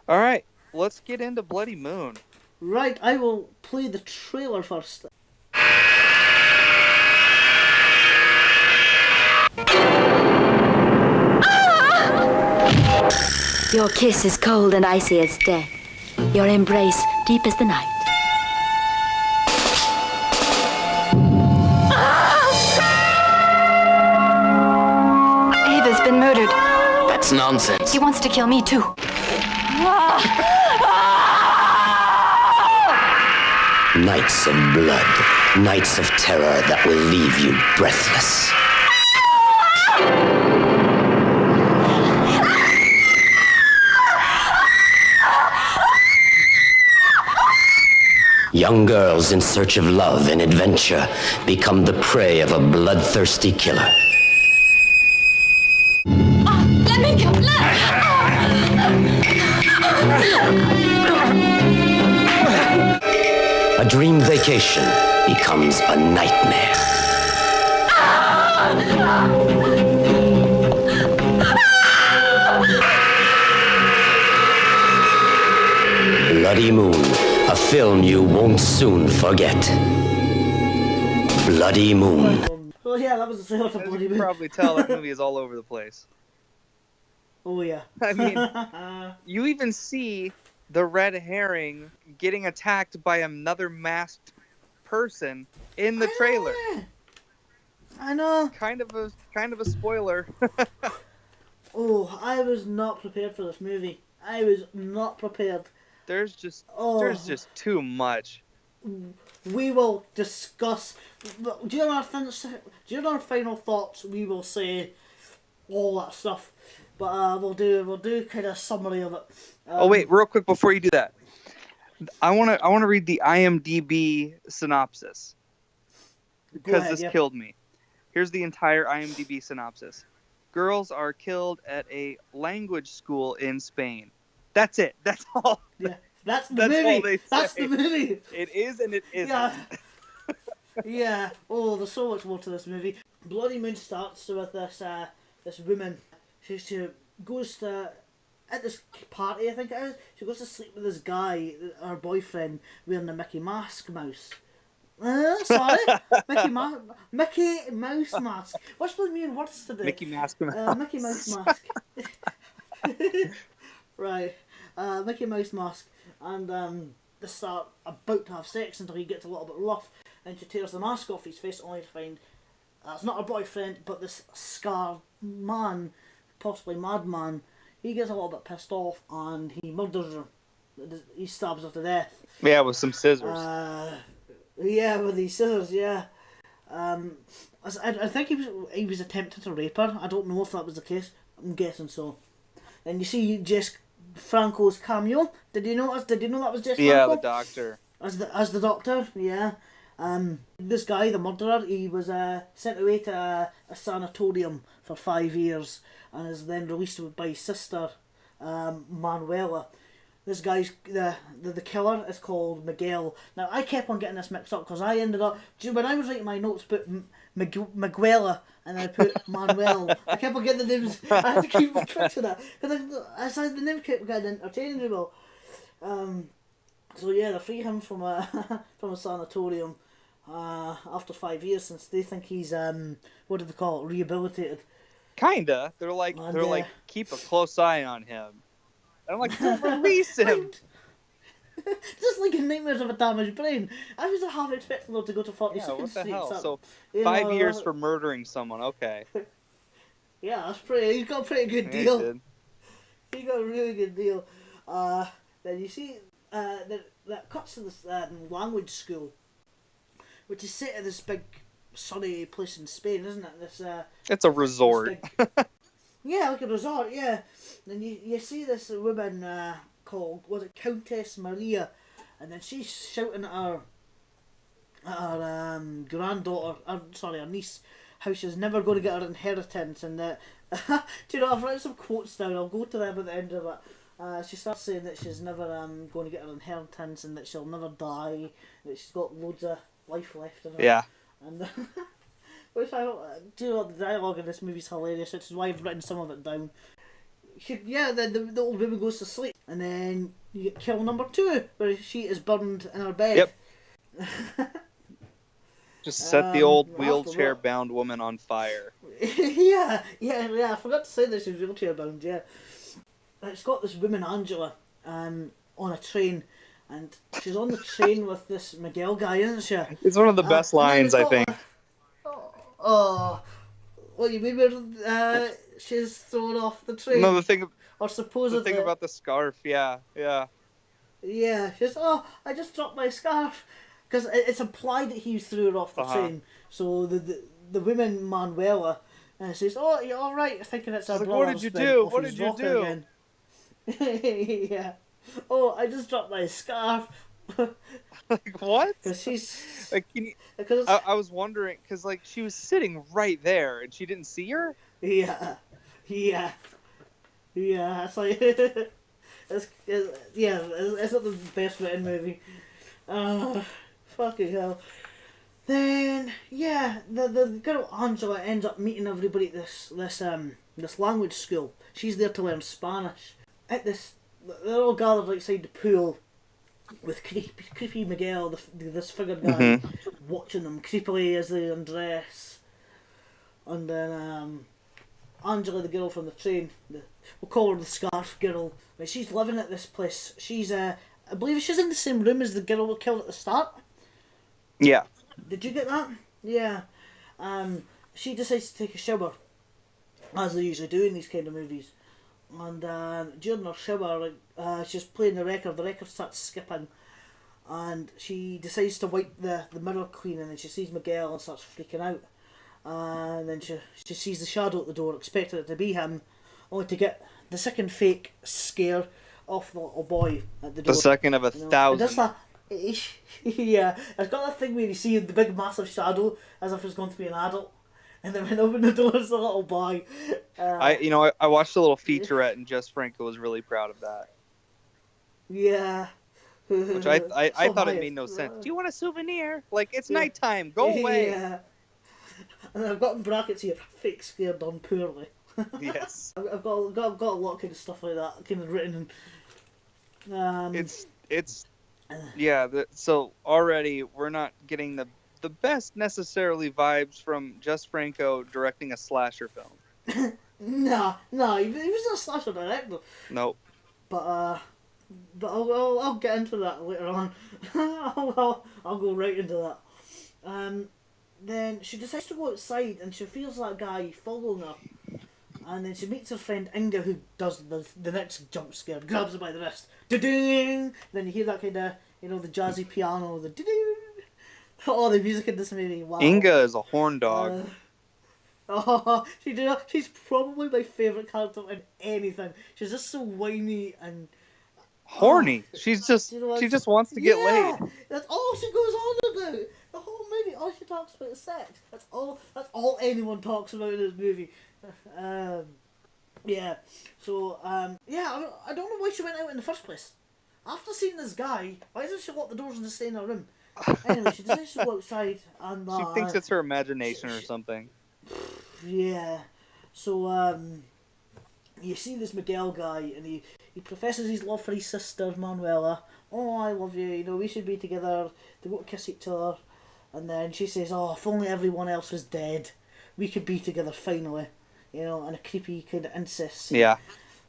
[SPEAKER 1] All right, let's get into Bloody Moon.
[SPEAKER 2] Right, I will play the trailer first.
[SPEAKER 3] Your kiss is cold and icy as death. Your embrace deep as the night. Ava's been murdered.
[SPEAKER 4] That's nonsense.
[SPEAKER 3] He wants to kill me too.
[SPEAKER 4] Nights of blood, nights of terror that will leave you breathless. Young girls in search of love and adventure become the prey of a bloodthirsty killer.
[SPEAKER 3] Let me go.
[SPEAKER 4] A dream vacation becomes a nightmare. Bloody Moon, a film you won't soon forget. Bloody Moon.
[SPEAKER 2] Oh yeah, that was the trailer for
[SPEAKER 1] As you
[SPEAKER 2] Bloody
[SPEAKER 1] can
[SPEAKER 2] Moon.
[SPEAKER 1] probably tell, that movie is all over the place.
[SPEAKER 2] Oh yeah.
[SPEAKER 1] I mean, you even see the red herring getting attacked by another masked person in the trailer.
[SPEAKER 2] I know.
[SPEAKER 1] Kind of a spoiler.
[SPEAKER 2] Oh, I was not prepared for this movie. I was not prepared.
[SPEAKER 1] There's just
[SPEAKER 2] Oh.
[SPEAKER 1] too much.
[SPEAKER 2] We will discuss. During our final thoughts, we will say all that stuff. But we'll do kind of summary of it.
[SPEAKER 1] Oh wait, real quick before you do that, I wanna read the IMDb synopsis because
[SPEAKER 2] ahead,
[SPEAKER 1] this
[SPEAKER 2] yeah.
[SPEAKER 1] killed me. Here's the entire IMDb synopsis. Girls are killed at a language school in Spain. That's it. That's all.
[SPEAKER 2] Yeah, that's the
[SPEAKER 1] That's
[SPEAKER 2] movie.
[SPEAKER 1] all they
[SPEAKER 2] That's
[SPEAKER 1] say.
[SPEAKER 2] the movie.
[SPEAKER 1] It is and it isn't.
[SPEAKER 2] Yeah. Yeah. Oh, there's so much more to this movie. Bloody Moon starts with this woman. She goes to at this party, I think it is. She goes to sleep with this guy, her boyfriend, wearing a Mickey Mask mouse. Sorry, Mickey Mouse mask. What's the mean words today?
[SPEAKER 1] Mickey Mask.
[SPEAKER 2] Mickey Mouse mask. Right, Mickey Mouse mask, and they start about to have sex until he gets a little bit rough, and she tears the mask off his face, only to find it's not her boyfriend, but this scarred man, possibly madman. He gets a little bit pissed off and he murders her. He stabs her to death.
[SPEAKER 1] Yeah, with some scissors.
[SPEAKER 2] Yeah, with these scissors. Yeah. I think he was attempting to rape her. I don't know if that was the case. I'm guessing so. Then you see Jess Franco's cameo. Did you notice? Did you know that was Jess
[SPEAKER 1] Yeah,
[SPEAKER 2] Franco?
[SPEAKER 1] the doctor.
[SPEAKER 2] As the doctor. Yeah. This guy, the murderer, he was sent away to a sanatorium for 5 years and is then released by his sister, Manuela. this guy's the killer is called Miguel. Now I kept on getting this mixed up because I ended up when I was writing my notes, put Miguela and I put Manuel. I kept on getting the names. I had to keep fixing that because I said the name kept getting interchangeable. So yeah, they free him from a from a sanatorium after 5 years since they think he's what do they call it, rehabilitated.
[SPEAKER 1] Kinda.
[SPEAKER 2] And
[SPEAKER 1] They're like keep a close eye on him. And I'm like, don't release him.
[SPEAKER 2] Just like in Nightmares of a Damaged Brain. I was half expecting them to go to 42nd
[SPEAKER 1] Yeah, what the
[SPEAKER 2] Street.
[SPEAKER 1] hell? So
[SPEAKER 2] you
[SPEAKER 1] 5 years for murdering someone. Okay.
[SPEAKER 2] Yeah, that's pretty. He's got a pretty good
[SPEAKER 1] Yeah, he
[SPEAKER 2] deal.
[SPEAKER 1] did.
[SPEAKER 2] He got a really good deal. Then you see that cuts to this language school, which is set at this big sunny place in Spain, isn't it? This
[SPEAKER 1] It's a resort.
[SPEAKER 2] yeah, like a resort. Yeah. Then you see this woman called, was it Countess Maria, and then she's shouting at her granddaughter, her niece, how she's never going to get her inheritance, and that. Do you know, I've written some quotes down. I'll go to them at the end of it. She starts saying that she's never going to get her inheritance, and that she'll never die, that she's got loads of life left in her.
[SPEAKER 1] Yeah.
[SPEAKER 2] And which I do, you know, the dialogue in this movie's hilarious, which is why I've written some of it down. The old woman goes to sleep, and then you get kill number 2, where she is burned in her bed.
[SPEAKER 1] Yep. Just set the old wheelchair-bound woman on fire.
[SPEAKER 2] yeah. I forgot to say that she's wheelchair-bound. Yeah, it's got this woman Angela on a train, and she's on the train with this Miguel guy, isn't she?
[SPEAKER 1] It's one of the best lines, I think.
[SPEAKER 2] What you mean? Where she's thrown off the train?
[SPEAKER 1] No,
[SPEAKER 2] or supposedly
[SPEAKER 1] the thing about the scarf. Yeah.
[SPEAKER 2] Yeah, she's I just dropped my scarf, because it's implied that he threw her off the train. So the woman Manuela says, "Oh, you're all right," thinking it's her brother.
[SPEAKER 1] What did you do? What did you do?
[SPEAKER 2] Yeah. Oh, I just dropped my scarf.
[SPEAKER 1] Like what?
[SPEAKER 2] Because she's
[SPEAKER 1] like, I was wondering because like she was sitting right there and she didn't see her.
[SPEAKER 2] Yeah. It's like it's not the best written movie. Fucking hell. Then the girl Angela ends up meeting everybody at this language school. She's there to learn Spanish. They're all gathered outside the pool with creepy Miguel, this figured guy, watching them creepily as they undress. And then Angela, the girl from the train, we'll call her the Scarf Girl. But she's living at this place. She's I believe she's in the same room as the girl we killed at the start.
[SPEAKER 1] Yeah.
[SPEAKER 2] Did you get that? Yeah. She decides to take a shower, as they usually do in these kind of movies. And during her shower, she's playing the record starts skipping, and she decides to wipe the mirror clean, and then she sees Miguel and starts freaking out. And then she sees the shadow at the door, expecting it to be him, only to get the second fake scare off the little boy at the door.
[SPEAKER 1] The second of 1,000.
[SPEAKER 2] It's that, yeah, it's got that thing where you see the big massive shadow as if it's going to be an adult. And then when I open the door, it's a little boy.
[SPEAKER 1] I watched a little featurette, and Jess Franco was really proud of that.
[SPEAKER 2] Yeah.
[SPEAKER 1] Which I thought it made no sense. Do you want a souvenir? Like, it's nighttime. Go away. Yeah.
[SPEAKER 2] And I've got in brackets here, fake scared done poorly.
[SPEAKER 1] Yes.
[SPEAKER 2] I've got a lot of kind of stuff like that kind of written.
[SPEAKER 1] It's yeah. So already we're not getting the best necessarily vibes from Jess Franco directing a slasher film.
[SPEAKER 2] No, he was not a slasher director.
[SPEAKER 1] Nope.
[SPEAKER 2] But I'll get into that later on. I'll go right into that. Then she decides to go outside, and she feels that guy following her. And then she meets her friend Inga, who does the next jump scare, grabs her by the wrist. Da-ding! Then you hear that kind of, the jazzy piano, the da-ding! Oh, the music in this movie, wow.
[SPEAKER 1] Inga is a horn dog.
[SPEAKER 2] She's probably my favourite character in anything. She's just so whiny and
[SPEAKER 1] horny. She just wants to get laid.
[SPEAKER 2] That's all she goes on about. The whole movie, all she talks about is sex. That's all anyone talks about in this movie. Yeah. So I don't know why she went out in the first place. after seeing this guy, why doesn't she lock the doors and just stay in her room? Anyway, she decides to go outside and
[SPEAKER 1] She thinks it's her imagination or something.
[SPEAKER 2] yeah. So you see this Miguel guy, and he professes his love for his sister Manuela. Oh, I love you. You know, we should be together. They go to kiss each other, and then she says, "Oh, if only everyone else was dead, we could be together finally." You know, and a creepy kind of incest.
[SPEAKER 1] Yeah.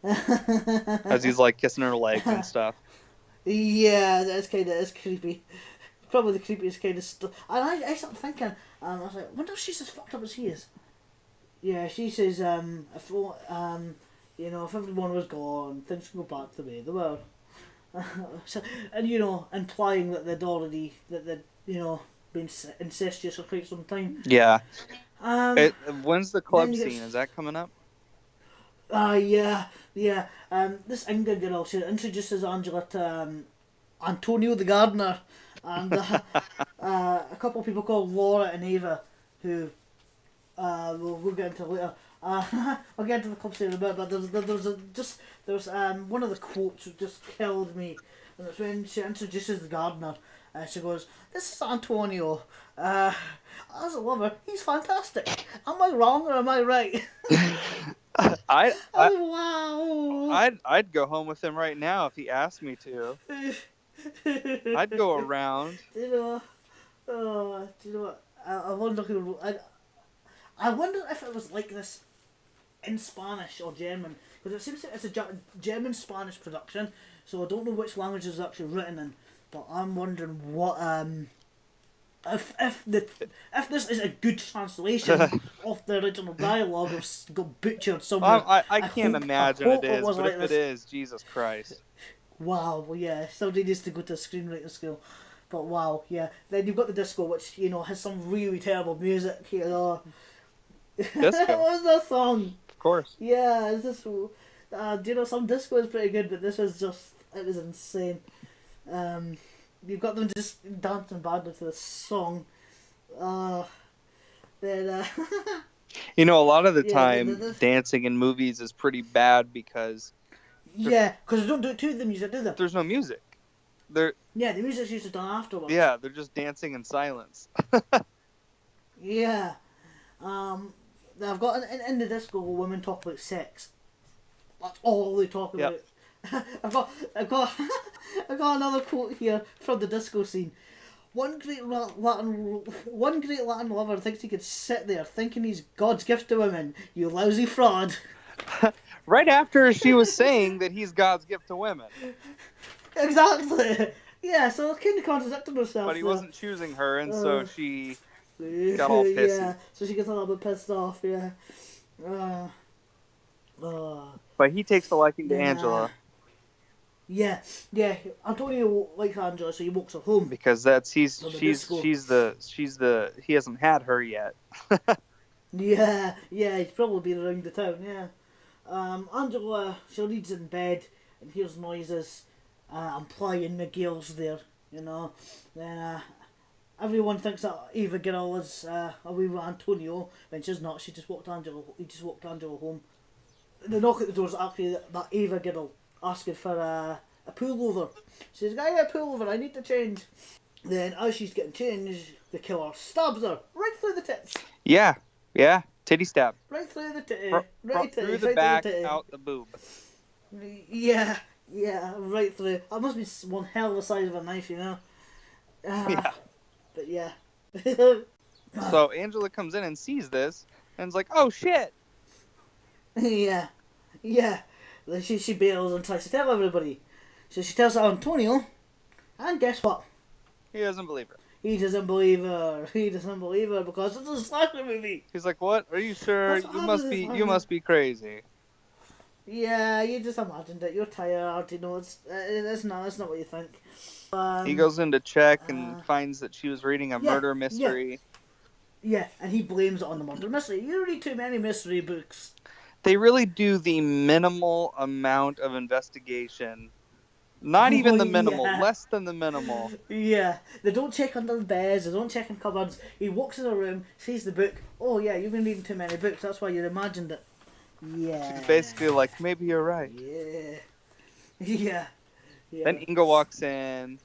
[SPEAKER 1] As he's like kissing her legs and stuff.
[SPEAKER 2] Yeah, it's creepy. Probably the creepiest kind of stuff. And I started thinking, I was like, I wonder if she's as fucked up as he is. Yeah, she says, if you know, if everyone was gone, things could go back the way they were. So, and you know, implying that they'd you know, been incestuous for quite some time.
[SPEAKER 1] Yeah.
[SPEAKER 2] Um,
[SPEAKER 1] When's the club
[SPEAKER 2] then you
[SPEAKER 1] scene?
[SPEAKER 2] get-
[SPEAKER 1] Is that coming up?
[SPEAKER 2] yeah. This Inga girl, she introduces Angela to Antonio the gardener, and a couple of people called Laura and Ava, who we'll get into later. I'll get into the club scene in a bit, but there's one of the quotes that just killed me, and it's when she introduces the gardener. She goes, "This is Antonio. As a lover, he's fantastic. Am I wrong or am I right?"
[SPEAKER 1] I'd go home with him right now if he asked me to. I'd go around.
[SPEAKER 2] You know, do you know what? I wonder who. I wonder if it was like this in Spanish or German, because it seems like it's a German-Spanish production, so I don't know which language it's actually written in. But I'm wondering what if this is a good translation of the original dialogue or got butchered somewhere.
[SPEAKER 1] I can't imagine it is, but if it is, Jesus Christ.
[SPEAKER 2] Wow, well, yeah, somebody needs to go to a screenwriting school. But wow, yeah. Then you've got the disco, which, you know, has some really terrible music, you know.
[SPEAKER 1] Disco?
[SPEAKER 2] What's that song?
[SPEAKER 1] Of course.
[SPEAKER 2] Yeah, it's just, do you know, some disco is pretty good, but this was just, it was insane. You've got them just dancing badly to this song. Then,
[SPEAKER 1] You know, a lot of the
[SPEAKER 2] Yeah,
[SPEAKER 1] time, dancing in movies is pretty bad because
[SPEAKER 2] yeah, because they don't do it to the music, do they?
[SPEAKER 1] there's no music.
[SPEAKER 2] Yeah, the music's usually done afterwards.
[SPEAKER 1] Yeah, they're just dancing in silence.
[SPEAKER 2] Yeah. I've got in the disco where women talk about sex. That's all they talk about. I've got another quote here from the disco scene. One great Latin lover thinks he could sit there thinking he's God's gift to women. You lousy fraud.
[SPEAKER 1] Right after she was saying that he's God's gift to women.
[SPEAKER 2] Exactly. Yeah, so it's kind of contradicting herself.
[SPEAKER 1] But he wasn't choosing her, and so she
[SPEAKER 2] got
[SPEAKER 1] got all pissy.
[SPEAKER 2] Yeah, so she gets a little bit pissed off, yeah.
[SPEAKER 1] But he takes a liking to Angela.
[SPEAKER 2] Yeah. Antonio likes Angela, so he walks her home.
[SPEAKER 1] Because he hasn't had her yet.
[SPEAKER 2] Yeah, he's probably been around the town, yeah. Angela, she reads in bed and hears noises, implying Miguel's there, you know. Then everyone thinks that Eva girl is away with Antonio, when she's not. He just walked Angela home. The knock at the door is actually that Eva girl asking for a pullover. She says, "I get a pullover, I need to change." Then as she's getting changed, the killer stabs her right through the tits.
[SPEAKER 1] Yeah, titty stab.
[SPEAKER 2] Right through the titty.
[SPEAKER 1] Through the back, out the boob.
[SPEAKER 2] Yeah, right through. That must be one hell of a size of a knife, you know.
[SPEAKER 1] Yeah.
[SPEAKER 2] But yeah.
[SPEAKER 1] So Angela comes in and sees this, and is like, "Oh shit!"
[SPEAKER 2] Yeah. Then she bails and tries to tell everybody. So she tells Antonio, and guess what?
[SPEAKER 1] He doesn't believe her.
[SPEAKER 2] He doesn't believe her because it's a slasher movie.
[SPEAKER 1] He's like, "What? Are you sure? You must be crazy."
[SPEAKER 2] Yeah, you just imagined it. You're tired. You know, it's not what you think.
[SPEAKER 1] He goes in to check and finds that she was reading a murder mystery.
[SPEAKER 2] Yeah, and he blames it on the murder mystery. You read too many mystery books.
[SPEAKER 1] They really do the minimal amount of investigation. Not even the minimal, less than the minimal.
[SPEAKER 2] Yeah, they don't check under the beds, they don't check in cupboards. He walks in a room, sees the book. Oh yeah, you've been reading too many books, that's why you imagined it. Yeah.
[SPEAKER 1] She's basically like, maybe you're right.
[SPEAKER 2] Yeah. Yeah.
[SPEAKER 1] Then Inga walks in,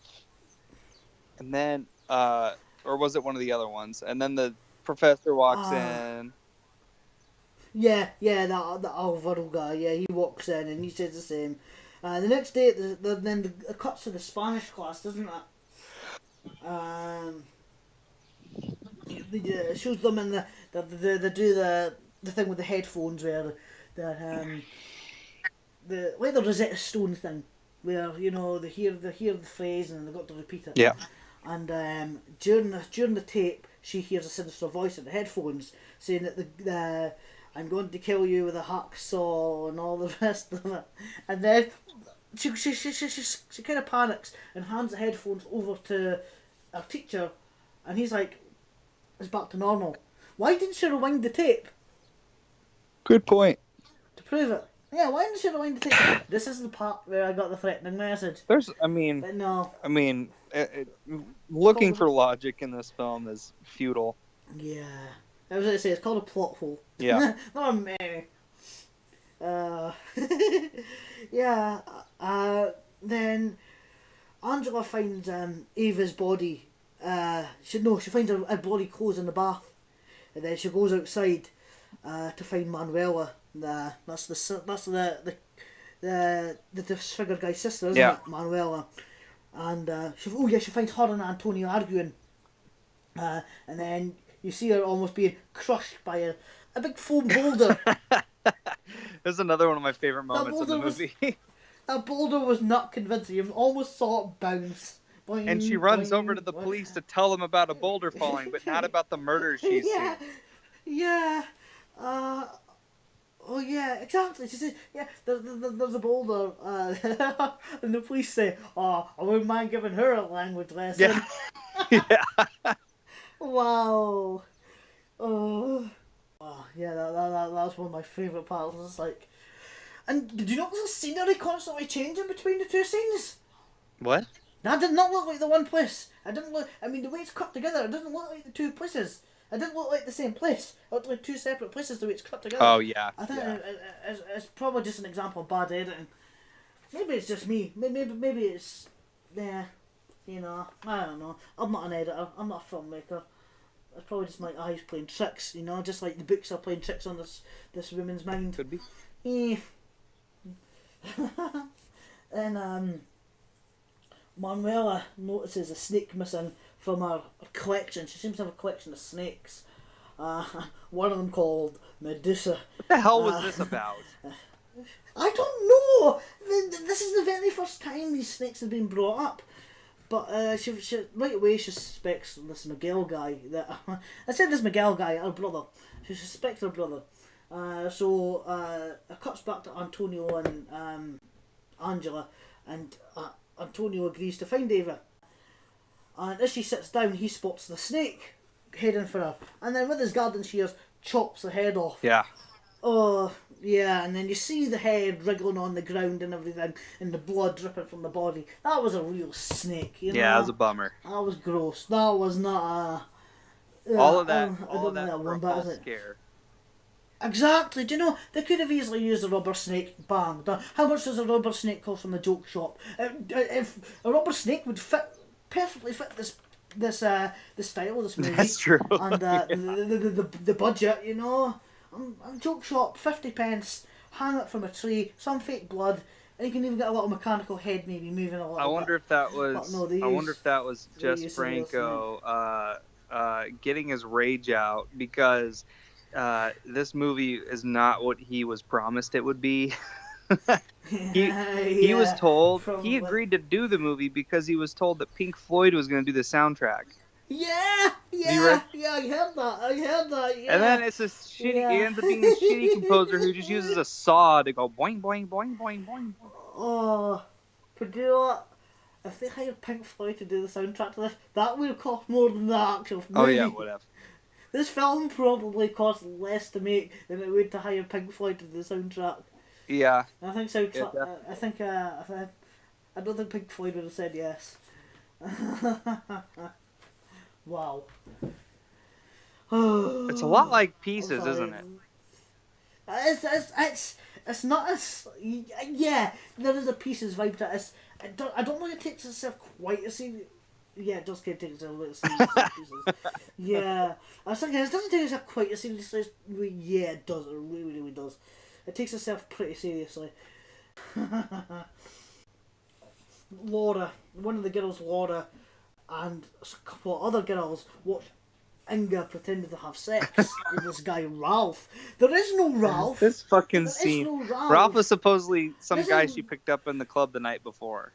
[SPEAKER 1] and then or was it one of the other ones? And then the professor walks in.
[SPEAKER 2] Yeah, that Alvaro guy. Yeah, he walks in and he says the same. The next day, then the cuts to the Spanish class, doesn't it? It shows them in they do the thing with the headphones where the like the Rosetta Stone thing where they hear the phrase and they've got to repeat it.
[SPEAKER 1] Yeah.
[SPEAKER 2] And during the tape, she hears a sinister voice in the headphones saying that the I'm going to kill you with a hacksaw and all the rest of it. And then she kind of panics and hands the headphones over to her teacher, and he's like, "It's back to normal." Why didn't she rewind the tape
[SPEAKER 1] Good point.
[SPEAKER 2] to prove it? Yeah, why didn't she rewind the tape? This is the part where I got the threatening message.
[SPEAKER 1] There's,
[SPEAKER 2] But no.
[SPEAKER 1] Looking for logic in this film is futile.
[SPEAKER 2] Yeah. I was going to say, it's called a plot hole.
[SPEAKER 1] Yeah.
[SPEAKER 2] Not a many. Yeah. Then Angela finds Ava's body. She finds her body clothes in the bath. And then she goes outside to find Manuela. That's the disfigured guy's sister, isn't it? Manuela. And she finds her and Antonio arguing. And then you see her almost being crushed by a big foam boulder.
[SPEAKER 1] This is another one of my favorite moments in the movie.
[SPEAKER 2] That boulder was not convincing. You almost saw it bounce. Boing,
[SPEAKER 1] And she runs
[SPEAKER 2] boing,
[SPEAKER 1] over to the police to tell them about a boulder falling, but not about the murders she's seen.
[SPEAKER 2] Yeah. Oh yeah, exactly. She says, "Yeah, there's a boulder," and the police say, "Oh, I wouldn't mind giving her a language lesson."
[SPEAKER 1] Yeah.
[SPEAKER 2] Wow. Oh. Yeah, that's one of my favourite parts. It's like, and did you notice the scenery constantly changing between the two scenes?
[SPEAKER 1] What?
[SPEAKER 2] That did not look like the one place. I mean, the way it's cut together, it doesn't look like the two places. It didn't look like the same place. It looked like two separate places the way it's cut together.
[SPEAKER 1] Oh, yeah.
[SPEAKER 2] I think it's probably just an example of bad editing. Maybe it's just me. Maybe it's... Yeah. I don't know. I'm not an editor. I'm not a filmmaker. It's probably just my eyes playing tricks, just like the books are playing tricks on this woman's mind.
[SPEAKER 1] Could be.
[SPEAKER 2] Then, Manuela notices a snake missing from her collection. She seems to have a collection of snakes. One of them called Medusa.
[SPEAKER 1] What the hell was this about?
[SPEAKER 2] I don't know. This is the very first time these snakes have been brought up. But she right away she suspects this Miguel guy. I said this Miguel guy, her brother. She suspects her brother. So it cuts back to Antonio and Angela, and Antonio agrees to find Ava. And as she sits down, he spots the snake heading for her, and then with his garden shears chops the head off.
[SPEAKER 1] Yeah.
[SPEAKER 2] Oh, yeah, and then you see the head wriggling on the ground and everything, and the blood dripping from the body. That was a real snake,
[SPEAKER 1] Yeah, that was a bummer.
[SPEAKER 2] That was gross. That was not a...
[SPEAKER 1] All of that
[SPEAKER 2] for
[SPEAKER 1] a false scare.
[SPEAKER 2] Exactly. Do you know, they could have easily used a rubber snake. Bang. How much does a rubber snake cost from the joke shop? If a rubber snake would perfectly fit the style of this movie.
[SPEAKER 1] That's true.
[SPEAKER 2] And the budget, joke shop, 50 pence, hang it from a tree, some fake blood, and you can even get a little mechanical head maybe moving a little
[SPEAKER 1] I wonder
[SPEAKER 2] bit.
[SPEAKER 1] if that was just Franco getting his rage out, because this movie is not what he was promised it would be. He was told,
[SPEAKER 2] probably.
[SPEAKER 1] he agreed to do the movie because he was told that Pink Floyd was going to do the soundtrack.
[SPEAKER 2] I heard that, yeah.
[SPEAKER 1] And then it's this shitty, he ends up being this shitty composer who just uses a saw to go boing, boing, boing, boing, boing.
[SPEAKER 2] Oh, but you know what? If they hired Pink Floyd to do the soundtrack to this, that would have cost more than the actual movie.
[SPEAKER 1] Oh yeah, whatever.
[SPEAKER 2] This film probably cost less to make than it would to hire Pink Floyd to do the soundtrack.
[SPEAKER 1] Yeah.
[SPEAKER 2] I think so. I don't think Pink Floyd would have said yes. Wow.
[SPEAKER 1] It's a lot like Pieces, isn't it?
[SPEAKER 2] It's not as... Yeah, there is a Pieces vibe to it. I don't think it takes itself quite as seriously. Yeah, it does take itself a bit seriously. Yeah, I was thinking it doesn't take itself quite as seriously. Yeah, it does. It really, really does. It takes itself pretty seriously. Laura, one of the girls, Laura, and a couple of other girls watched Inga pretended to have sex with this guy Ralph. There is no Ralph.
[SPEAKER 1] This fucking
[SPEAKER 2] There is
[SPEAKER 1] scene.
[SPEAKER 2] no Ralph.
[SPEAKER 1] Ralph was supposedly some
[SPEAKER 2] This
[SPEAKER 1] guy
[SPEAKER 2] is-
[SPEAKER 1] she picked up in the club the night before.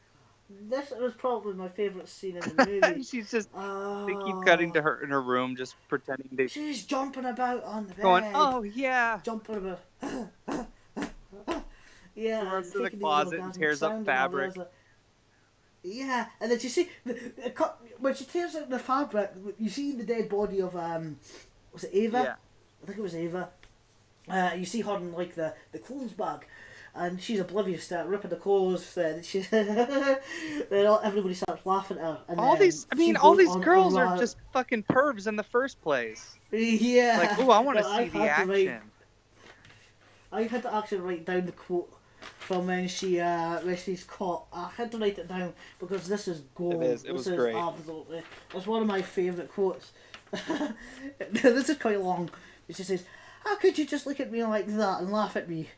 [SPEAKER 2] This was probably my favourite scene in the movie.
[SPEAKER 1] She's just, they keep cutting to her in her room, just pretending to,
[SPEAKER 2] She's jumping about on the bed.
[SPEAKER 1] going, oh yeah.
[SPEAKER 2] Jumping about. Yeah.
[SPEAKER 1] Runs to the
[SPEAKER 2] making these
[SPEAKER 1] closet and
[SPEAKER 2] orgasmic
[SPEAKER 1] tears up
[SPEAKER 2] sounds and all
[SPEAKER 1] fabric.
[SPEAKER 2] that. Yeah, and then you see when she tears out the fabric, you see the dead body of was it Ava?
[SPEAKER 1] Yeah.
[SPEAKER 2] I think it was Ava. You see her in like the clothes bag, and she's oblivious to it, ripping the clothes. Then everybody starts laughing at her. And
[SPEAKER 1] All
[SPEAKER 2] then
[SPEAKER 1] these, I
[SPEAKER 2] she
[SPEAKER 1] mean, all
[SPEAKER 2] goes
[SPEAKER 1] these
[SPEAKER 2] on
[SPEAKER 1] girls
[SPEAKER 2] a
[SPEAKER 1] are
[SPEAKER 2] rant.
[SPEAKER 1] just fucking pervs in the first place.
[SPEAKER 2] Yeah.
[SPEAKER 1] Like, oh, I want to
[SPEAKER 2] Well,
[SPEAKER 1] see
[SPEAKER 2] I've
[SPEAKER 1] the
[SPEAKER 2] had to write-
[SPEAKER 1] action.
[SPEAKER 2] I had to actually write down the quote from when she's caught. I had to write it down because this is gold.
[SPEAKER 1] It is. It was great.
[SPEAKER 2] Absolutely. It's one of my favourite quotes. This is quite long. She says, "How could you just look at me like that and laugh at me?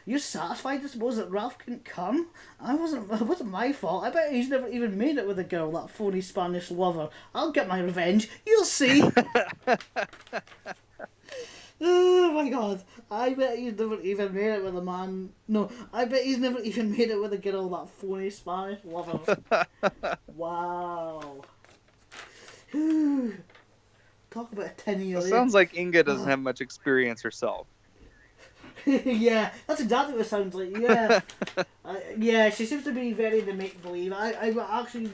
[SPEAKER 2] You're satisfied, I suppose, that Ralph couldn't come? It wasn't my fault. I bet he's never even made it with a girl, that phony Spanish lover. I'll get my revenge. You'll see." Oh my god. I bet he's never even made it with a man. No, I bet he's never even made it with a girl, that phony Spanish lover. Wow. Talk about a 10-year.
[SPEAKER 1] It sounds like Inga doesn't have much experience herself.
[SPEAKER 2] Yeah, that's exactly what it sounds like. Yeah, yeah. She seems to be very the make believe. I actually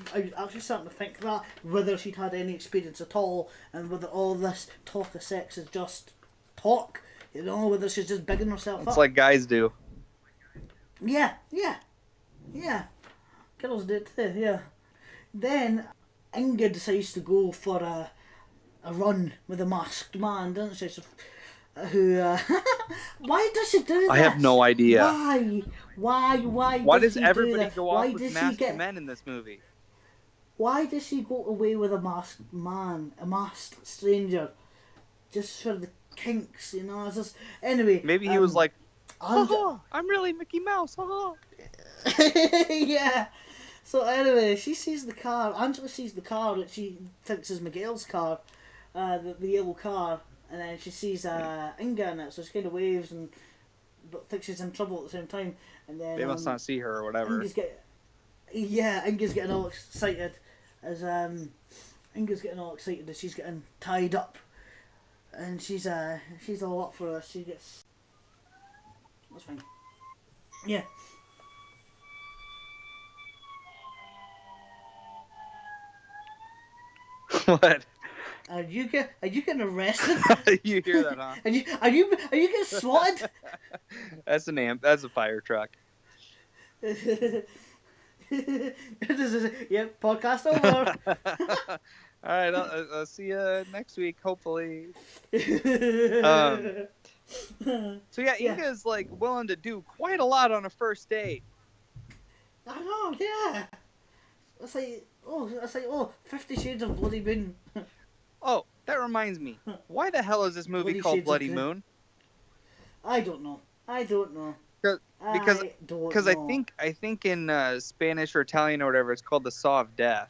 [SPEAKER 2] starting to think that whether she'd had any experience at all, and whether all this talk of sex is just talk. You know, whether she's just bigging herself
[SPEAKER 1] It's
[SPEAKER 2] up.
[SPEAKER 1] like guys do.
[SPEAKER 2] Yeah. Girls did too. Yeah. Then Inga decides to go for a run with a masked man, doesn't she? So, who? Why does she do that?
[SPEAKER 1] I have no idea.
[SPEAKER 2] Why?
[SPEAKER 1] Why does
[SPEAKER 2] she do
[SPEAKER 1] everybody
[SPEAKER 2] that?
[SPEAKER 1] go
[SPEAKER 2] Why
[SPEAKER 1] off with
[SPEAKER 2] does she
[SPEAKER 1] masked
[SPEAKER 2] get?
[SPEAKER 1] men in this movie?
[SPEAKER 2] Why does she go away with a masked man, a masked stranger, just for the kinks? You know, it's just anyway.
[SPEAKER 1] Maybe he was like,
[SPEAKER 2] And-
[SPEAKER 1] "Haha, I'm really Mickey Mouse." Haha.
[SPEAKER 2] yeah. So anyway, she sees the car. Angela sees the car that she thinks is Miguel's car, the yellow car, and then she sees Inga in it. So she kind of waves and but thinks she's in trouble at the same time. And then
[SPEAKER 1] They must not see her or whatever.
[SPEAKER 2] Inga's getting all excited as Inga's getting all excited as she's getting tied up, and she's all up for her. She gets. That's fine. Yeah.
[SPEAKER 1] What?
[SPEAKER 2] Are you getting arrested?
[SPEAKER 1] You hear that, huh?
[SPEAKER 2] Are you getting swatted?
[SPEAKER 1] That's That's a fire truck.
[SPEAKER 2] This is yep. Podcast over.
[SPEAKER 1] All right, I'll see you next week, hopefully. So yeah,
[SPEAKER 2] Yeah.
[SPEAKER 1] Inga's like willing to do quite a lot on a first date.
[SPEAKER 2] I know. Yeah. It's like 50 Shades of Bloody Moon.
[SPEAKER 1] Oh, that reminds me. Why the hell is this movie
[SPEAKER 2] Bloody
[SPEAKER 1] called
[SPEAKER 2] Shades of
[SPEAKER 1] Bloody
[SPEAKER 2] Grey.
[SPEAKER 1] Moon?
[SPEAKER 2] I don't know.
[SPEAKER 1] Because I
[SPEAKER 2] know.
[SPEAKER 1] think in Spanish or Italian or whatever, it's called the Saw of Death,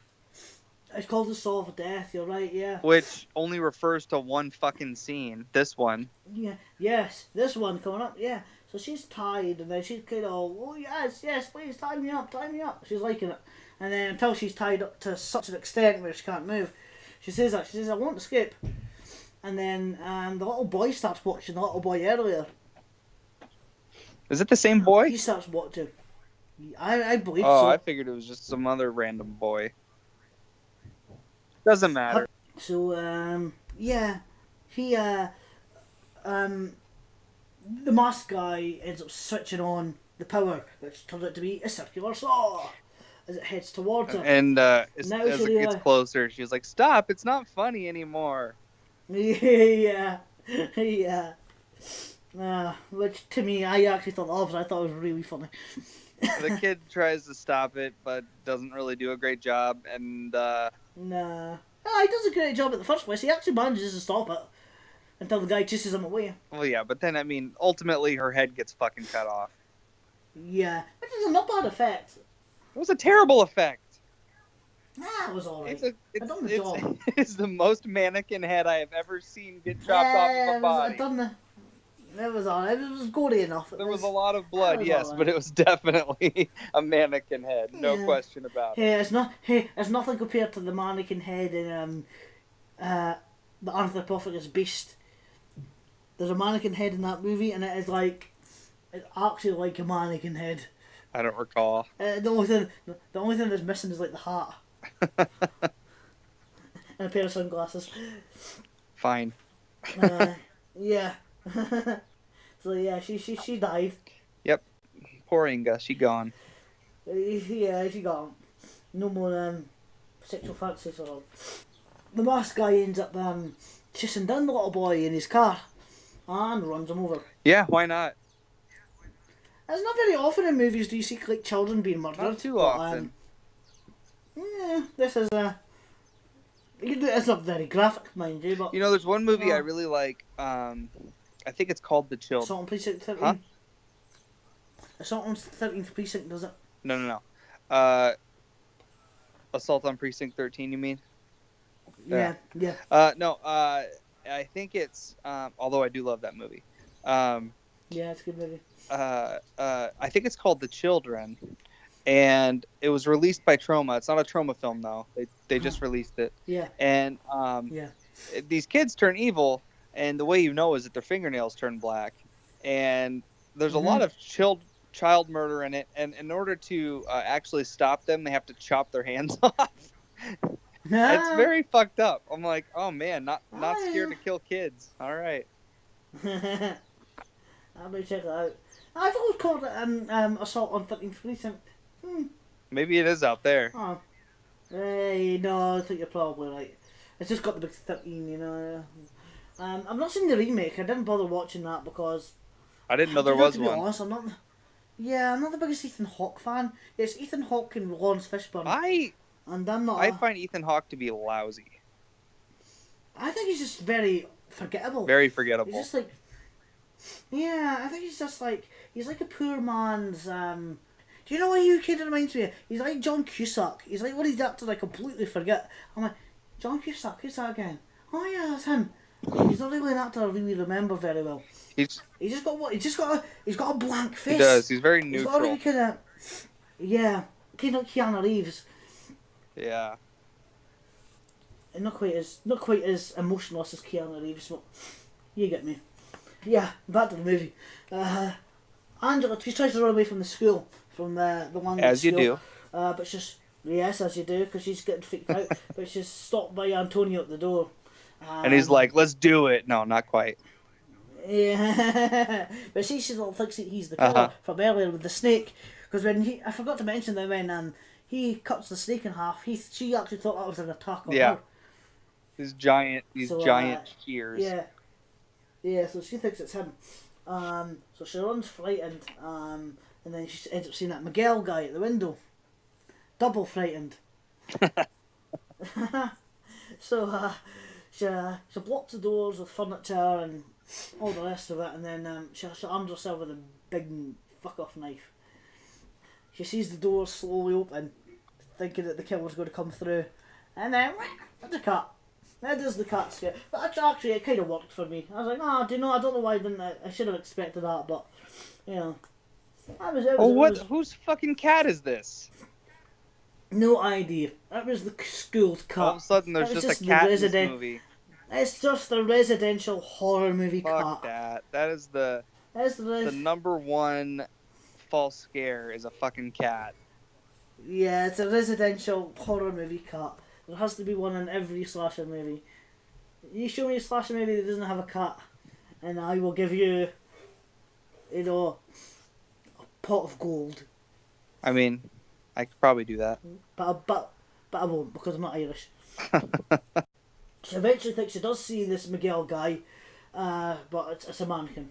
[SPEAKER 2] It's called the Saw of Death. You're right. Yeah.
[SPEAKER 1] which only refers to one fucking scene. This one.
[SPEAKER 2] Yeah. Yes. This one coming up. Yeah. So she's tied, and then she's kind of, oh yes, please tie me up. She's liking it, and then until she's tied up to such an extent where she can't move, she says that. She says, "I won't escape," and then the little boy starts watching. The little boy earlier.
[SPEAKER 1] Is it the same boy?
[SPEAKER 2] He starts watching. I believe
[SPEAKER 1] Oh,
[SPEAKER 2] so.
[SPEAKER 1] I figured it was just some other random boy. Doesn't matter.
[SPEAKER 2] So yeah, he the masked guy ends up switching on the power, which turns out to be a circular saw as it heads towards her.
[SPEAKER 1] And
[SPEAKER 2] Now
[SPEAKER 1] as
[SPEAKER 2] she
[SPEAKER 1] it gets
[SPEAKER 2] realize-
[SPEAKER 1] closer, she's like, "Stop! It's not funny anymore."
[SPEAKER 2] yeah. Which to me, I actually thought the opposite. I thought it was really funny.
[SPEAKER 1] The kid tries to stop it, but doesn't really do a great job. And
[SPEAKER 2] Nah. Ah, he does a great job at the first place. He actually manages to stop it until the guy chases him away.
[SPEAKER 1] well, yeah, but then I mean, ultimately her head gets fucking cut off.
[SPEAKER 2] Yeah, which is a not bad effect.
[SPEAKER 1] It was a terrible effect.
[SPEAKER 2] Ah, it was alright. I done the
[SPEAKER 1] It's
[SPEAKER 2] job.
[SPEAKER 1] it's the most mannequin head I have ever seen get chopped off of a body.
[SPEAKER 2] It was alright. It was gory enough.
[SPEAKER 1] There was a lot of blood, yes,
[SPEAKER 2] right.
[SPEAKER 1] but it was definitely a mannequin head, no question about it.
[SPEAKER 2] Hey, it's nothing compared to the mannequin head in the Anthropophagus Beast. There's a mannequin head in that movie, and it's actually like a mannequin head.
[SPEAKER 1] I don't recall.
[SPEAKER 2] The only thing that's missing is like the hat and a pair of sunglasses.
[SPEAKER 1] Fine.
[SPEAKER 2] Yeah. So yeah, she died.
[SPEAKER 1] Yep. Poor Inga, she gone.
[SPEAKER 2] Yeah, she got no more sexual fantasies or all. The masked guy ends up chasing down the little boy in his car and runs him over.
[SPEAKER 1] Yeah, why not?
[SPEAKER 2] It's not very often in movies do you see like children being murdered.
[SPEAKER 1] Not too often.
[SPEAKER 2] Yeah, this is it's not very graphic, mind you, but
[SPEAKER 1] You know, there's one movie I really like. I think it's called The Children.
[SPEAKER 2] Assault on Precinct 13.
[SPEAKER 1] Huh?
[SPEAKER 2] Assault on 13th Precinct, does it?
[SPEAKER 1] No. Assault on Precinct 13, you mean?
[SPEAKER 2] Yeah.
[SPEAKER 1] No, I think it's, although I do love that movie.
[SPEAKER 2] Yeah, it's a good movie.
[SPEAKER 1] I think it's called The Children, and it was released by Troma. It's not a Troma film, though. They just released it.
[SPEAKER 2] Yeah.
[SPEAKER 1] And
[SPEAKER 2] Yeah.
[SPEAKER 1] these kids turn evil, and the way you know is that their fingernails turn black. And there's a lot of child murder in it, and in order to actually stop them, they have to chop their hands off. It's very fucked up. I'm like, oh man, not scared to kill kids. All right.
[SPEAKER 2] I'll be check it out. I thought it was called Assault on 13th Precinct.
[SPEAKER 1] Maybe it is out there.
[SPEAKER 2] Oh. Hey, no, I think you're probably right. It's just got the big 13, you know. I've not seen the remake. I didn't bother watching that because
[SPEAKER 1] I didn't know there was
[SPEAKER 2] to be
[SPEAKER 1] one.
[SPEAKER 2] honest, I'm not the biggest Ethan Hawke fan. It's Ethan Hawke and Lawrence Fishburne. And I'm not.
[SPEAKER 1] I find Ethan Hawke to be lousy.
[SPEAKER 2] I think he's just very forgettable.
[SPEAKER 1] Very forgettable.
[SPEAKER 2] He's just like. Yeah, I think he's just like he's like a poor man's. Do you know what he kind of reminds me of? He's like John Cusack. He's like one of these actors I completely forget. I'm like, John Cusack, who's that again? Oh yeah, that's him. He's not really an actor I really remember very well. He's just got a blank face.
[SPEAKER 1] He does. He's very neutral.
[SPEAKER 2] He's got a really kind of kind of Keanu Reeves.
[SPEAKER 1] Yeah.
[SPEAKER 2] And not quite as emotionless as Keanu Reeves, but you get me. Yeah, back to the movie. Angela, she tries to run away from the school, from the one.
[SPEAKER 1] As you do.
[SPEAKER 2] But she's yes, as you do, because she's getting freaked out. But she's stopped by Antonio at the door.
[SPEAKER 1] And he's like, "Let's do it." No, not quite.
[SPEAKER 2] Yeah, but she still thinks that he's the killer from earlier with the snake. Because I forgot to mention that when he cuts the snake in half, she actually thought that was an attack on her.
[SPEAKER 1] These giant shears.
[SPEAKER 2] Yeah, so she thinks it's him. So she runs frightened, and then she ends up seeing that Miguel guy at the window. Double frightened. So she blocks the doors with furniture and all the rest of it, and then she arms herself with a big fuck-off knife. She sees the doors slowly open, thinking that the killer's going to come through, and then the cat. That is the cat scare. But actually, it kind of worked for me. I was like, I don't know why I should have expected that, but, you know.
[SPEAKER 1] Whose fucking cat is this?
[SPEAKER 2] No idea. That was the school's cat.
[SPEAKER 1] All of a sudden, there's just a cat in this movie.
[SPEAKER 2] It's just the residential horror movie cat.
[SPEAKER 1] Fuck that. That is the number one false scare is a fucking cat.
[SPEAKER 2] Yeah, it's a residential horror movie cat. There has to be one in every slasher movie. You show me a slasher movie that doesn't have a cat, and I will give you, a pot of gold.
[SPEAKER 1] I mean, I could probably do that.
[SPEAKER 2] But I won't, because I'm not Irish. She eventually thinks she does see this Miguel guy, but it's a mannequin.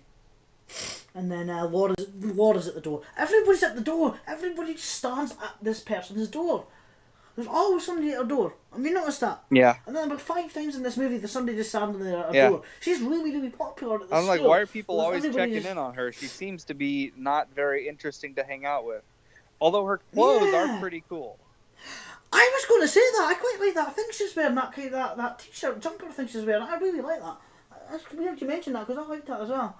[SPEAKER 2] And then Laura's at the door. Everybody's at the door. Everybody just stands at this person's door. There's always somebody at her door. Have you noticed that?
[SPEAKER 1] Yeah.
[SPEAKER 2] And then about 5 times in this movie, there's somebody just standing there at her
[SPEAKER 1] Yeah.
[SPEAKER 2] door. She's really, really popular at the
[SPEAKER 1] I'm like,
[SPEAKER 2] school.
[SPEAKER 1] why are people
[SPEAKER 2] Because
[SPEAKER 1] always
[SPEAKER 2] everybody
[SPEAKER 1] checking
[SPEAKER 2] just-
[SPEAKER 1] in on her? She seems to be not very interesting to hang out with. Although her clothes
[SPEAKER 2] Yeah.
[SPEAKER 1] are pretty cool.
[SPEAKER 2] I was going to say that. I quite like that. I think she's wearing that t-shirt jumper thing she's wearing. I really like that. That's weird you mentioned that because I liked that as well.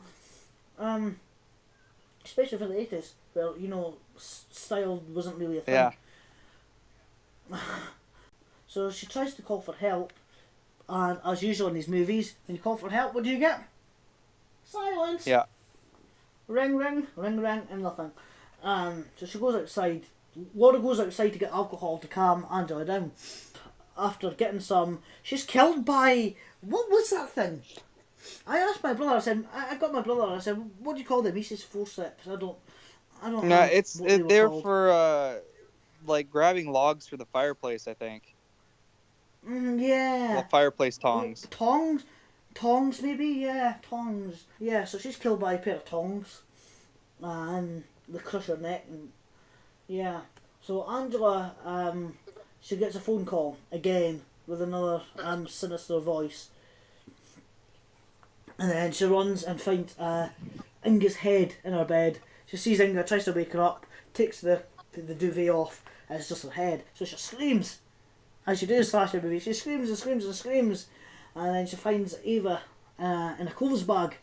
[SPEAKER 2] Especially for the 80s, where, you know, style wasn't really a thing.
[SPEAKER 1] Yeah.
[SPEAKER 2] So she tries to call for help, and as usual in these movies, when you call for help, what do you get? Silence.
[SPEAKER 1] Yeah.
[SPEAKER 2] Ring, ring, ring, ring, and nothing. So she goes outside. Laura goes outside to get alcohol to calm Angela down. After getting some, she's killed by, what was that thing? I asked my brother. I said, I got my brother. I said, what do you call them? He says forceps. I don't
[SPEAKER 1] No,
[SPEAKER 2] know.
[SPEAKER 1] it's
[SPEAKER 2] what they were
[SPEAKER 1] they're
[SPEAKER 2] called.
[SPEAKER 1] for like grabbing logs for the fireplace, I think.
[SPEAKER 2] Yeah.
[SPEAKER 1] Well, fireplace tongs.
[SPEAKER 2] Tongs maybe, yeah, tongs. Yeah, so she's killed by a pair of tongs. And they crush her neck and yeah. So Angela, she gets a phone call again with another sinister voice. And then she runs and finds Inga's head in her bed. She sees Inga, tries to wake her up, takes the duvet off, and it's just her head. So she screams. As she does slasher movie, she screams and screams and screams. And then she finds Ava in a clothes bag.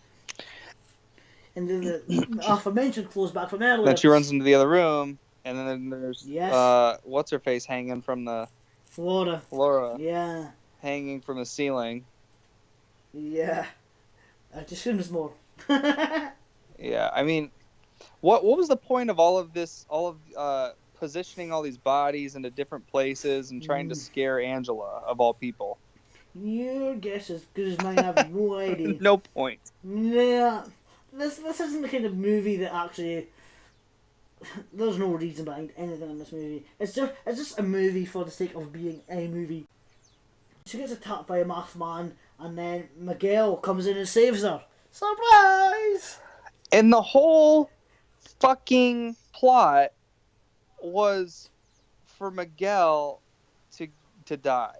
[SPEAKER 2] In the aforementioned clothes bag from earlier.
[SPEAKER 1] Then she runs into the other room, and then there's
[SPEAKER 2] Yes.
[SPEAKER 1] what's her face hanging from the
[SPEAKER 2] Laura.
[SPEAKER 1] Laura
[SPEAKER 2] Yeah.
[SPEAKER 1] hanging from the ceiling.
[SPEAKER 2] Yeah. Just screams more.
[SPEAKER 1] Yeah, I mean, what was the point of all of this? All of positioning all these bodies into different places and trying to scare Angela of all people.
[SPEAKER 2] Your guess is as good as mine. I have no idea.
[SPEAKER 1] No point.
[SPEAKER 2] Yeah. This isn't the kind of movie that actually. There's no reason behind anything in this movie. It's just a movie for the sake of being a movie. She gets attacked by a masked man, and then Miguel comes in and saves her. Surprise!
[SPEAKER 1] And the whole fucking plot was for Miguel to die.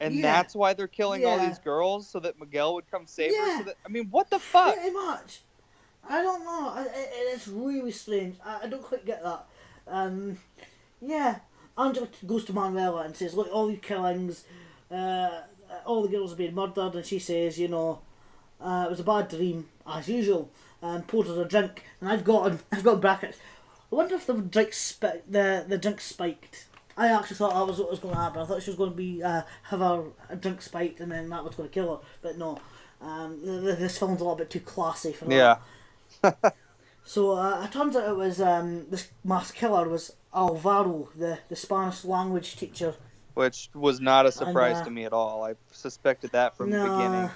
[SPEAKER 1] And
[SPEAKER 2] Yeah.
[SPEAKER 1] that's why they're killing all
[SPEAKER 2] Yeah.
[SPEAKER 1] these girls, so that Miguel would come save her.
[SPEAKER 2] Yeah.
[SPEAKER 1] So that, I mean, what the fuck?
[SPEAKER 2] Pretty much. I don't know. It's really strange. I don't quite get that. Yeah. Angela goes to Manuela and says, look, all these killings, all the girls are being murdered, and she says, you know, it was a bad dream, as usual, and pours her a drink, and I've got brackets. I wonder if the drink spiked. I actually thought that was what was going to happen. I thought she was going to be have her a drink spiked, and then that was going to kill her. But no, this film's a little bit too classy for that.
[SPEAKER 1] Yeah.
[SPEAKER 2] So it turns out it was this mass killer was Alvaro, the Spanish language teacher.
[SPEAKER 1] Which was not a surprise
[SPEAKER 2] And,
[SPEAKER 1] to me at all. I suspected that from the beginning.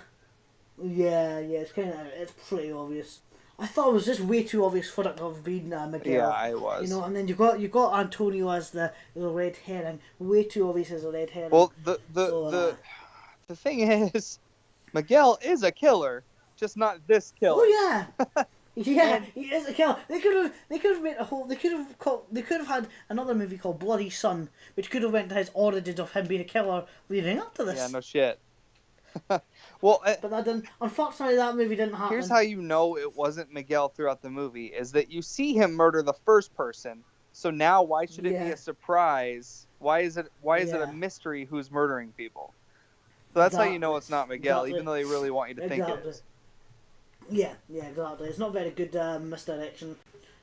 [SPEAKER 2] Yeah, it's pretty obvious. I thought it was just way too obvious for it to have been Miguel.
[SPEAKER 1] Yeah, it was.
[SPEAKER 2] You know, and then you got Antonio as the red herring. Way too obvious as a red herring.
[SPEAKER 1] Well,
[SPEAKER 2] So,
[SPEAKER 1] the thing is, Miguel is a killer, just not this killer.
[SPEAKER 2] oh yeah. Yeah, he is a killer. They could have made a whole. They could have had another movie called Bloody Sun, which could have went to his origins of him being a killer leading up to this.
[SPEAKER 1] Yeah, no shit. Well,
[SPEAKER 2] But that didn't. Unfortunately, that movie didn't happen.
[SPEAKER 1] here's how you know it wasn't Miguel throughout the movie: is that you see him murder the first person. So now, why should it be
[SPEAKER 2] Yeah.
[SPEAKER 1] a surprise? Why is it
[SPEAKER 2] Yeah.
[SPEAKER 1] a mystery who's murdering people? So that's how you know it's not Miguel,
[SPEAKER 2] Exactly.
[SPEAKER 1] even though they really want you to think it
[SPEAKER 2] Exactly.
[SPEAKER 1] is.
[SPEAKER 2] Yeah, exactly. It's not very good misdirection.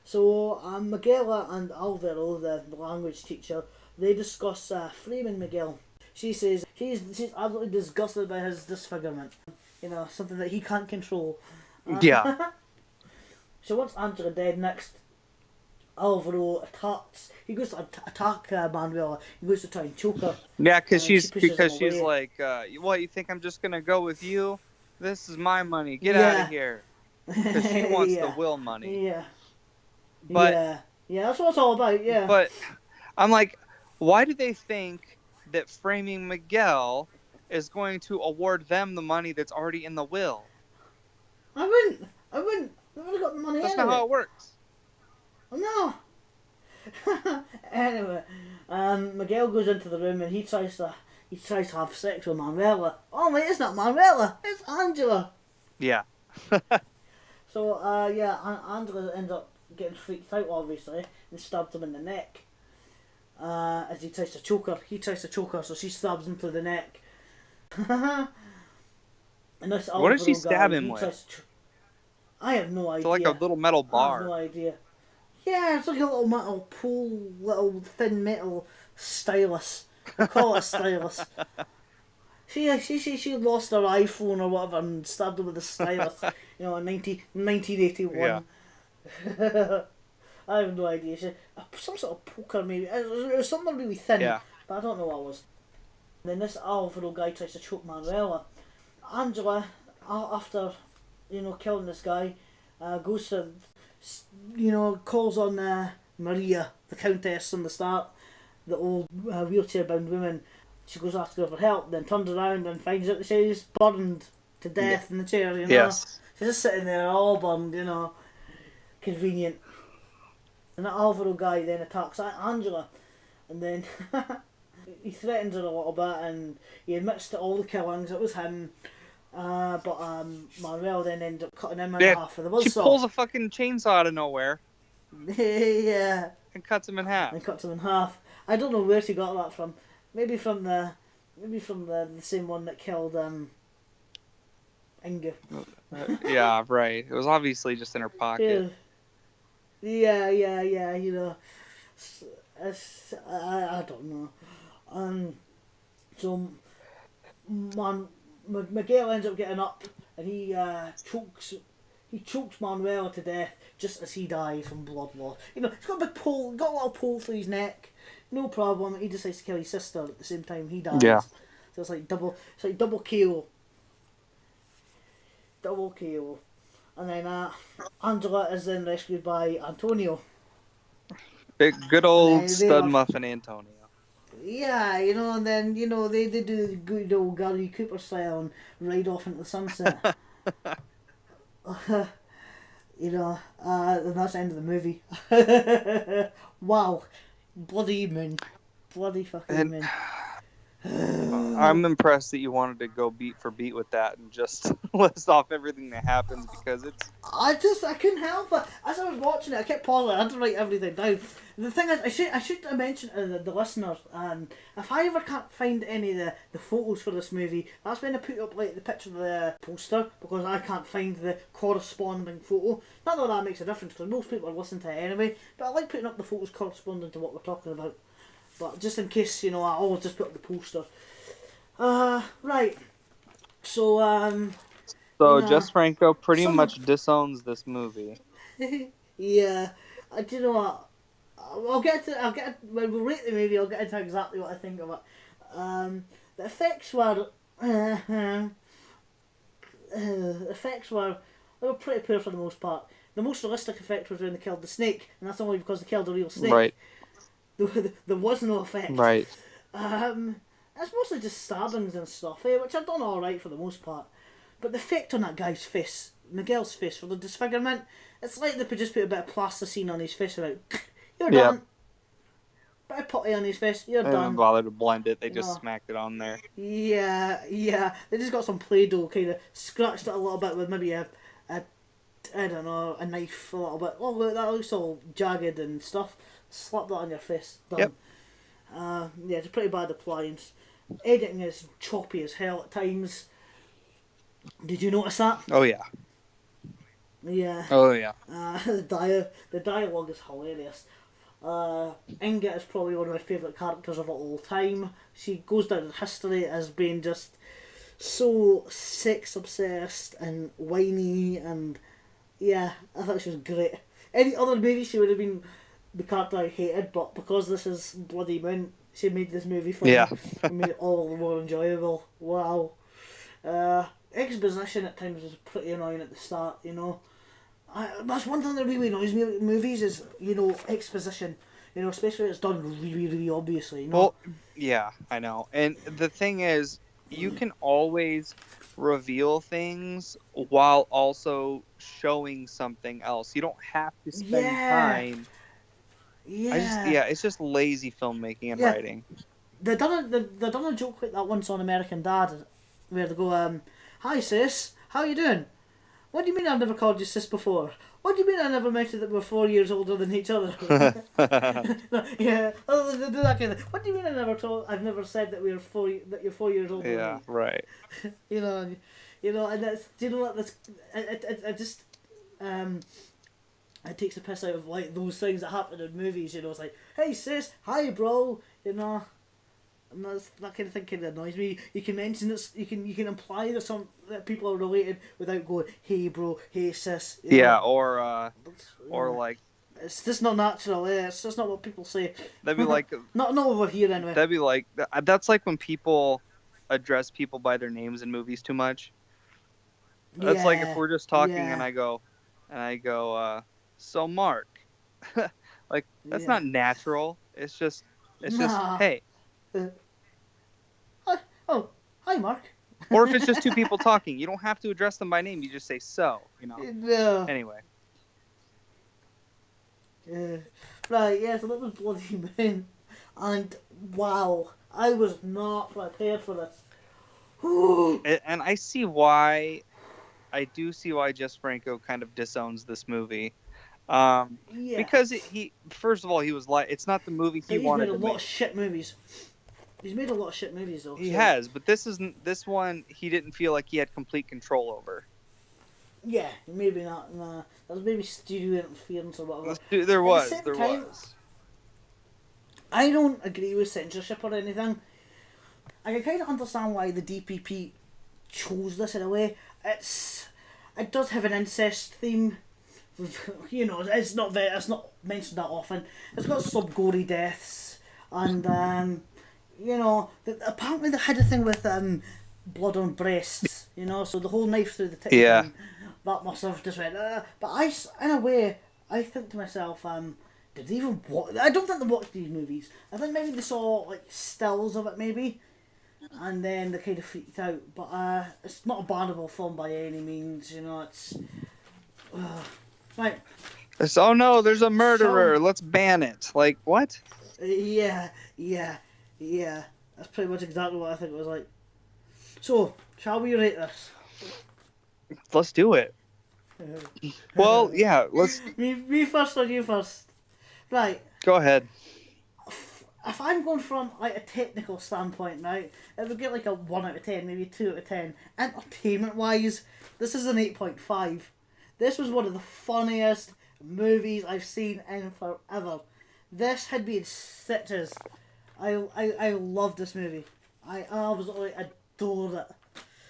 [SPEAKER 2] So Miguel and Alvaro, the language teacher, they discuss framing Miguel. She says she's absolutely disgusted by his disfigurement. You know, something that he can't control.
[SPEAKER 1] Yeah.
[SPEAKER 2] So once Angela dead, next Alvaro attacks. He goes to attack Manuela. He goes to try and choke her.
[SPEAKER 1] Yeah, because
[SPEAKER 2] She
[SPEAKER 1] she's
[SPEAKER 2] pushes him away.
[SPEAKER 1] like, what, you think I'm just gonna go with you? This is my money. Get
[SPEAKER 2] Yeah.
[SPEAKER 1] out of here. Because she wants
[SPEAKER 2] Yeah.
[SPEAKER 1] the will money.
[SPEAKER 2] Yeah.
[SPEAKER 1] But
[SPEAKER 2] yeah, that's what it's all about. Yeah.
[SPEAKER 1] but I'm like, why do they think that framing Miguel is going to award them the money that's already in the will?
[SPEAKER 2] I wouldn't. They've already got the money
[SPEAKER 1] That's not
[SPEAKER 2] anyway.
[SPEAKER 1] how it works.
[SPEAKER 2] No. Anyway, Miguel goes into the room and he tries to have sex with Manuela. Oh wait, it's not Manuela, it's Angela.
[SPEAKER 1] Yeah.
[SPEAKER 2] So Angela ends up getting freaked out obviously and stabs him in the neck. As he tries to choke her. He tries to choke her, so she stabs him through the neck. And this
[SPEAKER 1] What does she
[SPEAKER 2] Alvaro
[SPEAKER 1] stab
[SPEAKER 2] guy,
[SPEAKER 1] him
[SPEAKER 2] he
[SPEAKER 1] with?
[SPEAKER 2] tries to I have no idea.
[SPEAKER 1] It's like a little metal
[SPEAKER 2] I have
[SPEAKER 1] bar.
[SPEAKER 2] no idea. Yeah, it's like a little metal little thin metal stylus. We'll call it a stylus. She lost her iPhone or whatever and stabbed her with a stylus. In 1981.
[SPEAKER 1] Yeah.
[SPEAKER 2] I have no idea. Some sort of poker maybe. It was something really thin,
[SPEAKER 1] Yeah.
[SPEAKER 2] but I don't know what it was. And then this Alvaro guy tries to choke Manuela. Angela, after killing this guy, goes to calls on Maria, the Countess from the start, the old wheelchair-bound woman. She goes after her for help, then turns around and finds out that she's burned to death in the chair.
[SPEAKER 1] Yes.
[SPEAKER 2] She's just sitting there all burned. Convenient. And that Alvaro guy then attacks Angela, and then he threatens her a little bit, and he admits to all the killings. It was him. But Manuel then ends up cutting him in half with a buzzsaw.
[SPEAKER 1] She pulls a fucking chainsaw out of nowhere.
[SPEAKER 2] Yeah.
[SPEAKER 1] And cuts him in half.
[SPEAKER 2] And cuts him in half. I don't know where she got that from. Maybe from the same one that killed Inga.
[SPEAKER 1] Yeah, right. It was obviously just in her pocket.
[SPEAKER 2] Yeah. I don't know. So Miguel ends up getting up and he chokes Manuel to death just as he dies from blood loss. He's got a big pole, got a little pole through his neck. No problem. He decides to kill his sister at the same time he dies.
[SPEAKER 1] Yeah.
[SPEAKER 2] So it's like double KO. Double KO. And then Angela is then rescued by Antonio.
[SPEAKER 1] Good old stud muffin Antonio.
[SPEAKER 2] Yeah, and then, they do the good old Gary Cooper style and ride off into the sunset. And that's the end of the movie. Wow. Bloody moon. Bloody fucking moon.
[SPEAKER 1] I'm impressed that you wanted to go beat for beat with that and just list off everything that happens because it's...
[SPEAKER 2] I couldn't help it. As I was watching it, I kept pausing. I had to write everything down. The thing is, I should mention to the listeners, if I ever can't find any of the photos for this movie, that's when I put up like the picture of the poster, because I can't find the corresponding photo. Not that makes a difference, because most people are listening to it anyway, but I like putting up the photos corresponding to what we're talking about. But just in case, I always just put up the poster. Right. So,
[SPEAKER 1] Jess Franco pretty much disowns this movie.
[SPEAKER 2] Yeah. Do you know what? When we rate the movie, I'll get into exactly what I think of it. The effects were... they were pretty poor for the most part. The most realistic effect was when they killed the snake, and that's only because they killed a real snake.
[SPEAKER 1] Right.
[SPEAKER 2] There was no effect.
[SPEAKER 1] Right.
[SPEAKER 2] It's mostly just stabbings and stuff, which I've done alright for the most part. But the effect on that guy's face, Miguel's face, for the disfigurement, it's like they could just put a bit of plasticine on his face and you're done. Bit of putty on his face, you're
[SPEAKER 1] They
[SPEAKER 2] done.
[SPEAKER 1] didn't bother to blend it, they just smacked it on there.
[SPEAKER 2] Yeah. They just got some Play-Doh, kind of scratched it a little bit with maybe a knife a little bit. Oh, look, that looks all jagged and stuff. Slap that on your face. Done.
[SPEAKER 1] Yep.
[SPEAKER 2] It's a pretty bad appliance. Editing is choppy as hell at times. Did you notice that?
[SPEAKER 1] Oh, yeah.
[SPEAKER 2] Yeah.
[SPEAKER 1] Oh, yeah.
[SPEAKER 2] The dialogue is hilarious. Inga is probably one of my favourite characters of all time. She goes down in history as being just so sex obsessed and whiny, and yeah, I thought she was great. Any other movie she would have been the character I hated, but because this is Bloody Moon, she made this movie for me and made it all the more enjoyable. Wow. Exposition at times is pretty annoying at the start, that's one thing that really annoys me about movies is, exposition. Especially when it's done really, really obviously,
[SPEAKER 1] Well, yeah, I know. And the thing is, you can always reveal things while also showing something else. You don't have to spend
[SPEAKER 2] Yeah,
[SPEAKER 1] time.
[SPEAKER 2] yeah,
[SPEAKER 1] Yeah, it's just lazy filmmaking and
[SPEAKER 2] yeah.
[SPEAKER 1] writing.
[SPEAKER 2] They done a joke like that once on American Dad, where they go, "Hi sis, how you doing? What do you mean I've never called you sis before? What do you mean I never mentioned that we're 4 years older than each other?" Yeah, oh, they do that kind of. What do you mean I've never said that that you're 4 years older than
[SPEAKER 1] Yeah,
[SPEAKER 2] me?
[SPEAKER 1] right.
[SPEAKER 2] You know, and that's, do you know what, that's, I just, um, it takes a piss out of like those things that happen in movies. You know, it's like, "Hey sis, hi bro," you know. And that kind of thing kind of annoys me. You can mention this, you can imply that people are related without going, "Hey bro, hey sis," you
[SPEAKER 1] Yeah,
[SPEAKER 2] know.
[SPEAKER 1] or
[SPEAKER 2] Yeah.
[SPEAKER 1] like
[SPEAKER 2] It's just not natural. Yeah, it's just not what people say.
[SPEAKER 1] that'd be like
[SPEAKER 2] Not over here anyway.
[SPEAKER 1] that'd be like that's like when people address people by their names in movies too much. That's like if
[SPEAKER 2] Yeah,
[SPEAKER 1] we're just talking
[SPEAKER 2] yeah,
[SPEAKER 1] and I go, so Mark. Like that's
[SPEAKER 2] yeah.
[SPEAKER 1] not natural. It's just
[SPEAKER 2] Nah.
[SPEAKER 1] hey.
[SPEAKER 2] Uh, hi, oh, hi, Mark.
[SPEAKER 1] Or if it's just two people talking, you don't have to address them by name. You just say so,
[SPEAKER 2] No.
[SPEAKER 1] Anyway.
[SPEAKER 2] Yeah. Right, yeah, so that was Bloody Moon. And wow, I was not prepared for this.
[SPEAKER 1] And I see why I do see why Jess Franco kind of disowns this movie.
[SPEAKER 2] Yeah.
[SPEAKER 1] Because he first of all he was like it's not the movie he
[SPEAKER 2] But he's made
[SPEAKER 1] wanted
[SPEAKER 2] a
[SPEAKER 1] to
[SPEAKER 2] lot
[SPEAKER 1] make.
[SPEAKER 2] of shit movies. He's made a lot of shit movies though,
[SPEAKER 1] He
[SPEAKER 2] so
[SPEAKER 1] has, but this one he didn't feel like he had complete control over.
[SPEAKER 2] yeah, maybe not. Nah, that was maybe studio interference or whatever.
[SPEAKER 1] There
[SPEAKER 2] At the
[SPEAKER 1] was,
[SPEAKER 2] same
[SPEAKER 1] there
[SPEAKER 2] time,
[SPEAKER 1] was.
[SPEAKER 2] I don't agree with censorship or anything. I can kind of understand why the DPP chose this in a way. It does have an incest theme. You know, it's not mentioned that often. It's got some gory deaths, and you know, apparently they had a thing with blood on breasts. You know, so the whole knife through the titty
[SPEAKER 1] Yeah.
[SPEAKER 2] thing, that must have just went. But in a way, I think to myself, did they even watch? I don't think they watched these movies. I think maybe they saw like stills of it, maybe, and then they kind of freaked out. But it's not a bannable film by any means. You know, it's right.
[SPEAKER 1] It's, oh no, there's a
[SPEAKER 2] So
[SPEAKER 1] murderer. Let's ban it. Like what?
[SPEAKER 2] yeah, yeah, yeah. That's pretty much exactly what I think it was like. So, shall we rate this?
[SPEAKER 1] Let's do it. Well, yeah, let's
[SPEAKER 2] Me first or you first? Right.
[SPEAKER 1] go ahead.
[SPEAKER 2] If I'm going from like a technical standpoint, right, it would get like a 1 out of 10, maybe 2 out of 10. Entertainment wise, this is an 8.5. This was one of the funniest movies I've seen in forever. This had me in stitches. I loved this movie. I absolutely adored it.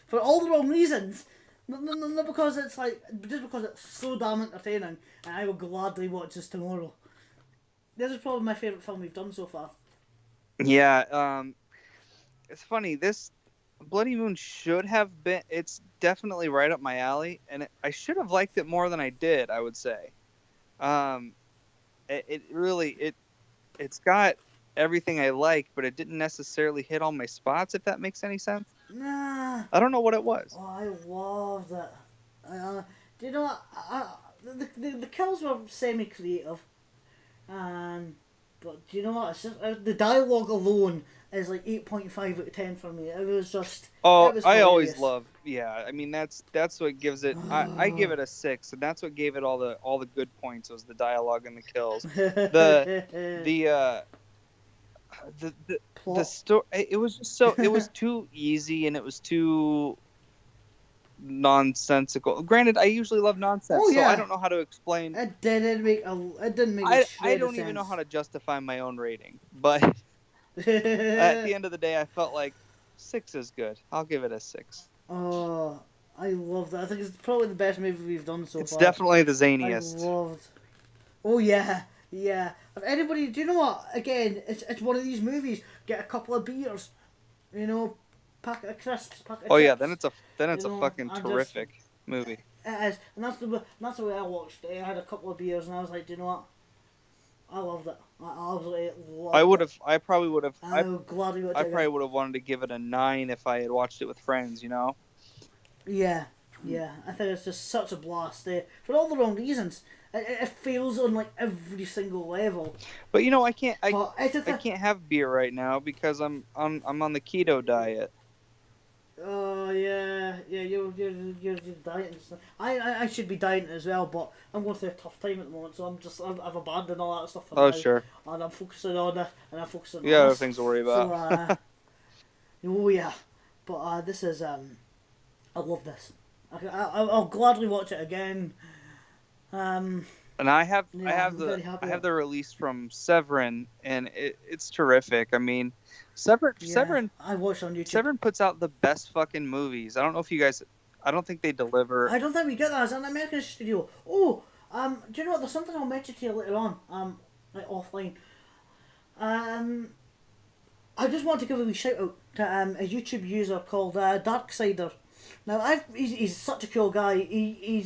[SPEAKER 2] For all the wrong reasons. Not because it's like, just because it's so damn entertaining, and I will gladly watch this tomorrow. This is probably my favourite film we've done so far.
[SPEAKER 1] Yeah, it's funny. This Bloody Moon should have been. It's definitely right up my alley, and I should have liked it more than I did. I would say, um, it really it's got everything I like, but it didn't necessarily hit all my spots. If that makes any sense.
[SPEAKER 2] Nah.
[SPEAKER 1] I don't know what it was.
[SPEAKER 2] Oh, I loved it. Do you know what? The kills were semi-creative. But do you know what? It's just, the dialogue alone is like 8.5 out of 10 for me. It was just.
[SPEAKER 1] Oh,
[SPEAKER 2] It was
[SPEAKER 1] I always
[SPEAKER 2] hilarious.
[SPEAKER 1] love. Yeah, I mean that's what gives it. I give it a 6, and that's what gave it all the good points was the dialogue and the kills. The
[SPEAKER 2] Plot.
[SPEAKER 1] story. It was just so. It was too easy, and it was too nonsensical. Granted, I usually love nonsense,
[SPEAKER 2] Oh,
[SPEAKER 1] so I
[SPEAKER 2] yeah.
[SPEAKER 1] don't know how to explain.
[SPEAKER 2] It didn't make a
[SPEAKER 1] I
[SPEAKER 2] shred
[SPEAKER 1] don't
[SPEAKER 2] of
[SPEAKER 1] even know
[SPEAKER 2] sense.
[SPEAKER 1] how to justify my own rating, but at the end of the day, I felt like 6 is good. I'll give it a 6.
[SPEAKER 2] Oh, I loved it. I think it's probably the best movie we've done so
[SPEAKER 1] It's
[SPEAKER 2] far.
[SPEAKER 1] definitely the
[SPEAKER 2] I
[SPEAKER 1] zaniest.
[SPEAKER 2] loved. Oh yeah, yeah. If anybody, do you know what? Again, it's one of these movies. Get a couple of beers, you know, packet of crisps, packet of
[SPEAKER 1] Oh
[SPEAKER 2] chips.
[SPEAKER 1] yeah, then it's
[SPEAKER 2] You
[SPEAKER 1] a
[SPEAKER 2] know,
[SPEAKER 1] fucking
[SPEAKER 2] and
[SPEAKER 1] terrific movie.
[SPEAKER 2] it is, and that's the way I watched it. I had a couple of beers, and I was like, do you know what? I loved it. I absolutely
[SPEAKER 1] I
[SPEAKER 2] loved
[SPEAKER 1] would
[SPEAKER 2] it.
[SPEAKER 1] have. I probably would have.
[SPEAKER 2] I'm glad we watched
[SPEAKER 1] I
[SPEAKER 2] it
[SPEAKER 1] probably
[SPEAKER 2] again.
[SPEAKER 1] would have wanted to give it a 9 if I had watched it with friends. You know.
[SPEAKER 2] Yeah, yeah. I think it's just such a blast. For all the wrong reasons. It fails on like every single level.
[SPEAKER 1] But you know, I can't.
[SPEAKER 2] But
[SPEAKER 1] I can't have beer right now because I'm on the keto diet.
[SPEAKER 2] oh yeah, yeah. You're dieting. And stuff. I should be dieting as well, but I'm going through a tough time at the moment, so I've abandoned all that stuff for
[SPEAKER 1] Oh
[SPEAKER 2] now,
[SPEAKER 1] sure.
[SPEAKER 2] and I'm focusing on this, and I'm focusing
[SPEAKER 1] You
[SPEAKER 2] on
[SPEAKER 1] got other
[SPEAKER 2] this.
[SPEAKER 1] things to worry
[SPEAKER 2] So
[SPEAKER 1] about.
[SPEAKER 2] oh yeah, but this is I love this. I'll gladly watch it again.
[SPEAKER 1] And I have
[SPEAKER 2] Yeah, I'm very happy.
[SPEAKER 1] I have the release from Severin, and it's terrific. I mean,
[SPEAKER 2] Yeah, I watched it on YouTube.
[SPEAKER 1] Severin puts out the best fucking movies. I don't know if you guys. I don't think they deliver.
[SPEAKER 2] I don't think we get that as an American studio. Oh, do you know what? There's something I'll mention to you later on. Like offline. I just want to give a wee shout out to a YouTube user called Darksider. Now he's such a cool guy. He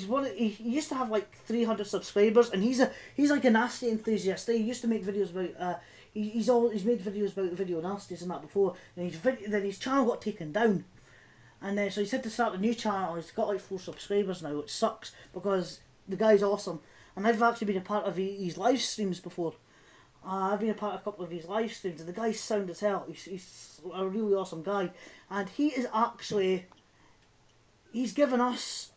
[SPEAKER 2] used to have like 300 subscribers, and he's like a nasty enthusiast. He used to make videos about he's made videos about video nasties and that before, and then his channel got taken down, and then so he said to start a new channel. He's got like 4 subscribers now, which sucks because the guy's awesome, and I've actually been a part of his live streams before. I've been a part of a couple of his live streams, and the guy's sound as hell. He's a really awesome guy, and he is actually. He's given us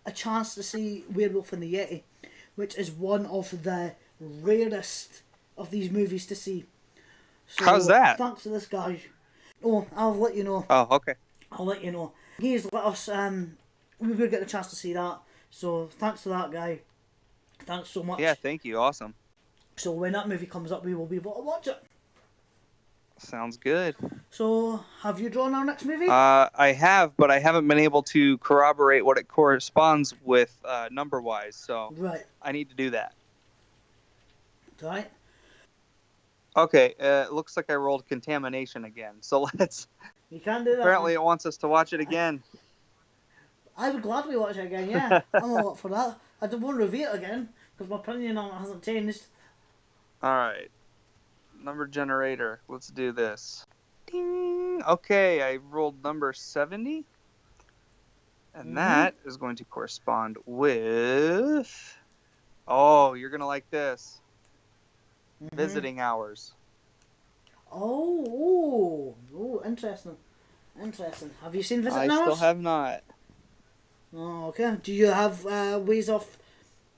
[SPEAKER 2] a chance to see Werewolf in the Yeti, which is one of the rarest of these movies to see. So,
[SPEAKER 1] How's that?
[SPEAKER 2] Thanks to this guy. Oh, I'll let you know.
[SPEAKER 1] Oh, okay.
[SPEAKER 2] I'll let you know. He's let us, we will get a chance to see that. So, thanks to that guy. Thanks so much.
[SPEAKER 1] Yeah, thank you. Awesome.
[SPEAKER 2] So, when that movie comes up, we will be able to watch it.
[SPEAKER 1] Sounds good.
[SPEAKER 2] So, have you drawn our next movie?
[SPEAKER 1] I have, but I haven't been able to corroborate what it corresponds with number-wise, so
[SPEAKER 2] Right.
[SPEAKER 1] I need to do that.
[SPEAKER 2] Right.
[SPEAKER 1] Okay, it looks like I rolled contamination again, so let's...
[SPEAKER 2] You can do that.
[SPEAKER 1] Apparently it wants us to watch it again.
[SPEAKER 2] I would gladly watch it again, yeah. I'm all up for that. I don't want to review it again, because my opinion on it hasn't changed.
[SPEAKER 1] Alright. Number generator. Let's do this. Ding! Okay, I rolled number 70. And that is going to correspond with... Oh, you're going to like this. Visiting hours.
[SPEAKER 2] Oh, interesting. Interesting. Have you seen Visiting
[SPEAKER 1] I
[SPEAKER 2] Hours?
[SPEAKER 1] still have not.
[SPEAKER 2] Oh, okay. Do you have ways of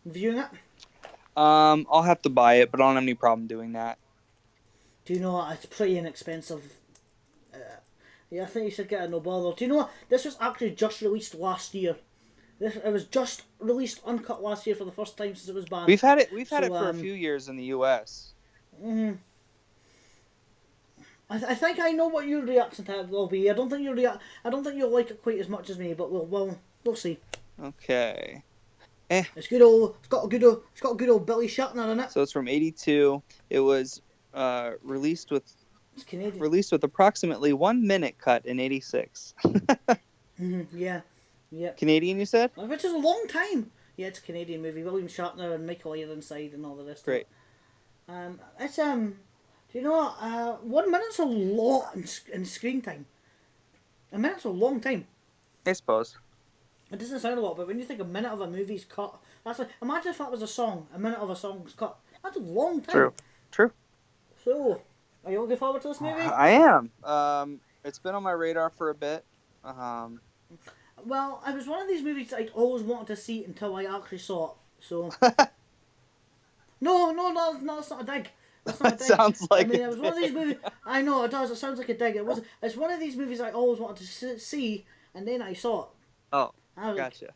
[SPEAKER 2] viewing it?
[SPEAKER 1] I'll have to buy it, but I don't have any problem doing that.
[SPEAKER 2] Do you know what? It's pretty inexpensive. Yeah, I think you should get a no bother. Do you know what? This was actually just released last year. It was just released uncut last year for the first time since it was banned.
[SPEAKER 1] We've had it for a few years in the US.
[SPEAKER 2] I think I know what your reaction to it will be. I don't think you'll like it quite as much as me, but we'll see.
[SPEAKER 1] Okay.
[SPEAKER 2] It's good old. It's got a good old Billy Shatner in it.
[SPEAKER 1] So it's from 82. It was released with
[SPEAKER 2] It's Canadian.
[SPEAKER 1] approximately 1 minute cut in 86.
[SPEAKER 2] Yeah.
[SPEAKER 1] Canadian, you said?
[SPEAKER 2] Which is a long time. Yeah, it's a Canadian movie. William Shatner and Michael Ironside and all the rest.
[SPEAKER 1] Great.
[SPEAKER 2] Of it. It's Do you know what? 1 minute's a lot in screen time. A minute's a long time.
[SPEAKER 1] I suppose.
[SPEAKER 2] It doesn't sound a lot, but when you think a minute of a movie's cut, that's like, imagine if that was a song. A minute of a song's cut. That's a long time.
[SPEAKER 1] True.
[SPEAKER 2] So, are you looking forward to this movie?
[SPEAKER 1] I am. It's been on my radar for a bit.
[SPEAKER 2] Well, it was one of these movies I'd always wanted to see until I actually saw it. So, no, it's not a dig. That's not a
[SPEAKER 1] It
[SPEAKER 2] dig.
[SPEAKER 1] sounds like
[SPEAKER 2] it was one of these movies. I know it does. It sounds like a dig. It's one of these movies I always wanted to see, and then I saw it.
[SPEAKER 1] Oh,
[SPEAKER 2] I was
[SPEAKER 1] gotcha.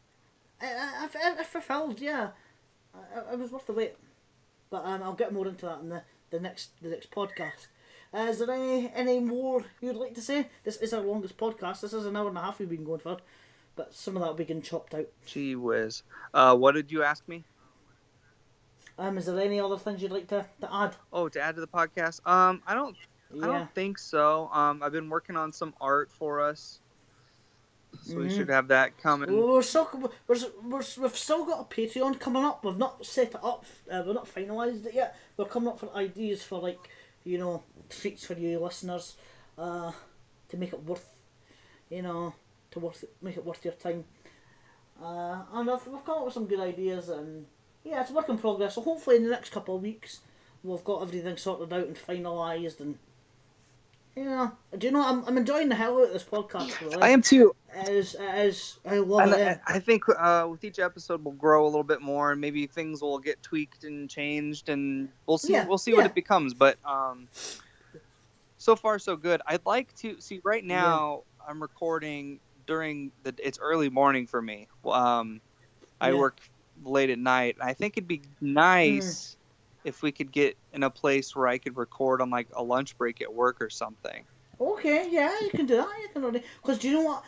[SPEAKER 2] I fulfilled, yeah. It was worth the wait. But I'll get more into that in the next podcast. Is there any more you'd like to say? This is our longest podcast. This is an hour and a half we've been going for, but some of that will be getting chopped out.
[SPEAKER 1] Gee whiz. What did you ask me?
[SPEAKER 2] Is there any other things you'd like to add?
[SPEAKER 1] Oh, to add to the podcast? I don't think so. I've been working on some art for us. So we should have that coming.
[SPEAKER 2] We've still got a Patreon coming up. We've not set it up. We've not finalised it yet. We're coming up for ideas for treats for you listeners, to make it worth, make it worth your time. And we've come up with some good ideas, and yeah, it's a work in progress. So hopefully in the next couple of weeks we've got everything sorted out and finalised, and do you know, I'm enjoying the hell out of this podcast. Really.
[SPEAKER 1] I am too.
[SPEAKER 2] It is. I love it.
[SPEAKER 1] I think with each episode we'll grow a little bit more, and maybe things will get tweaked and changed, and we'll see.
[SPEAKER 2] Yeah,
[SPEAKER 1] we'll see what it becomes. But so far so good. I'd like to see. Right now I'm recording during it's early morning for me. I work late at night. I think it'd be nice if we could get in a place where I could record on like a lunch break at work or something.
[SPEAKER 2] Okay, yeah, you can do that. You can already, because do you know what?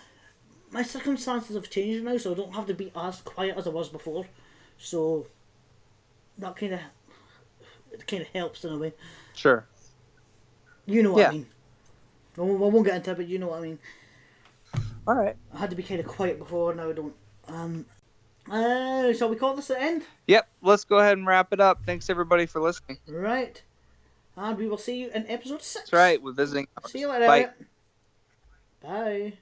[SPEAKER 2] My circumstances have changed now, so I don't have to be as quiet as I was before. So that kind of helps in a way.
[SPEAKER 1] Sure.
[SPEAKER 2] You know what I mean. I won't get into it, but you know what I mean.
[SPEAKER 1] All right.
[SPEAKER 2] I had to be kind of quiet before, now I don't. Shall we call this the end?
[SPEAKER 1] Yep, let's go ahead and wrap it up. Thanks everybody for listening.
[SPEAKER 2] Right. And we will see you in episode 6.
[SPEAKER 1] That's right, with Visiting Hours.
[SPEAKER 2] See you later.
[SPEAKER 1] Bye.
[SPEAKER 2] Bye.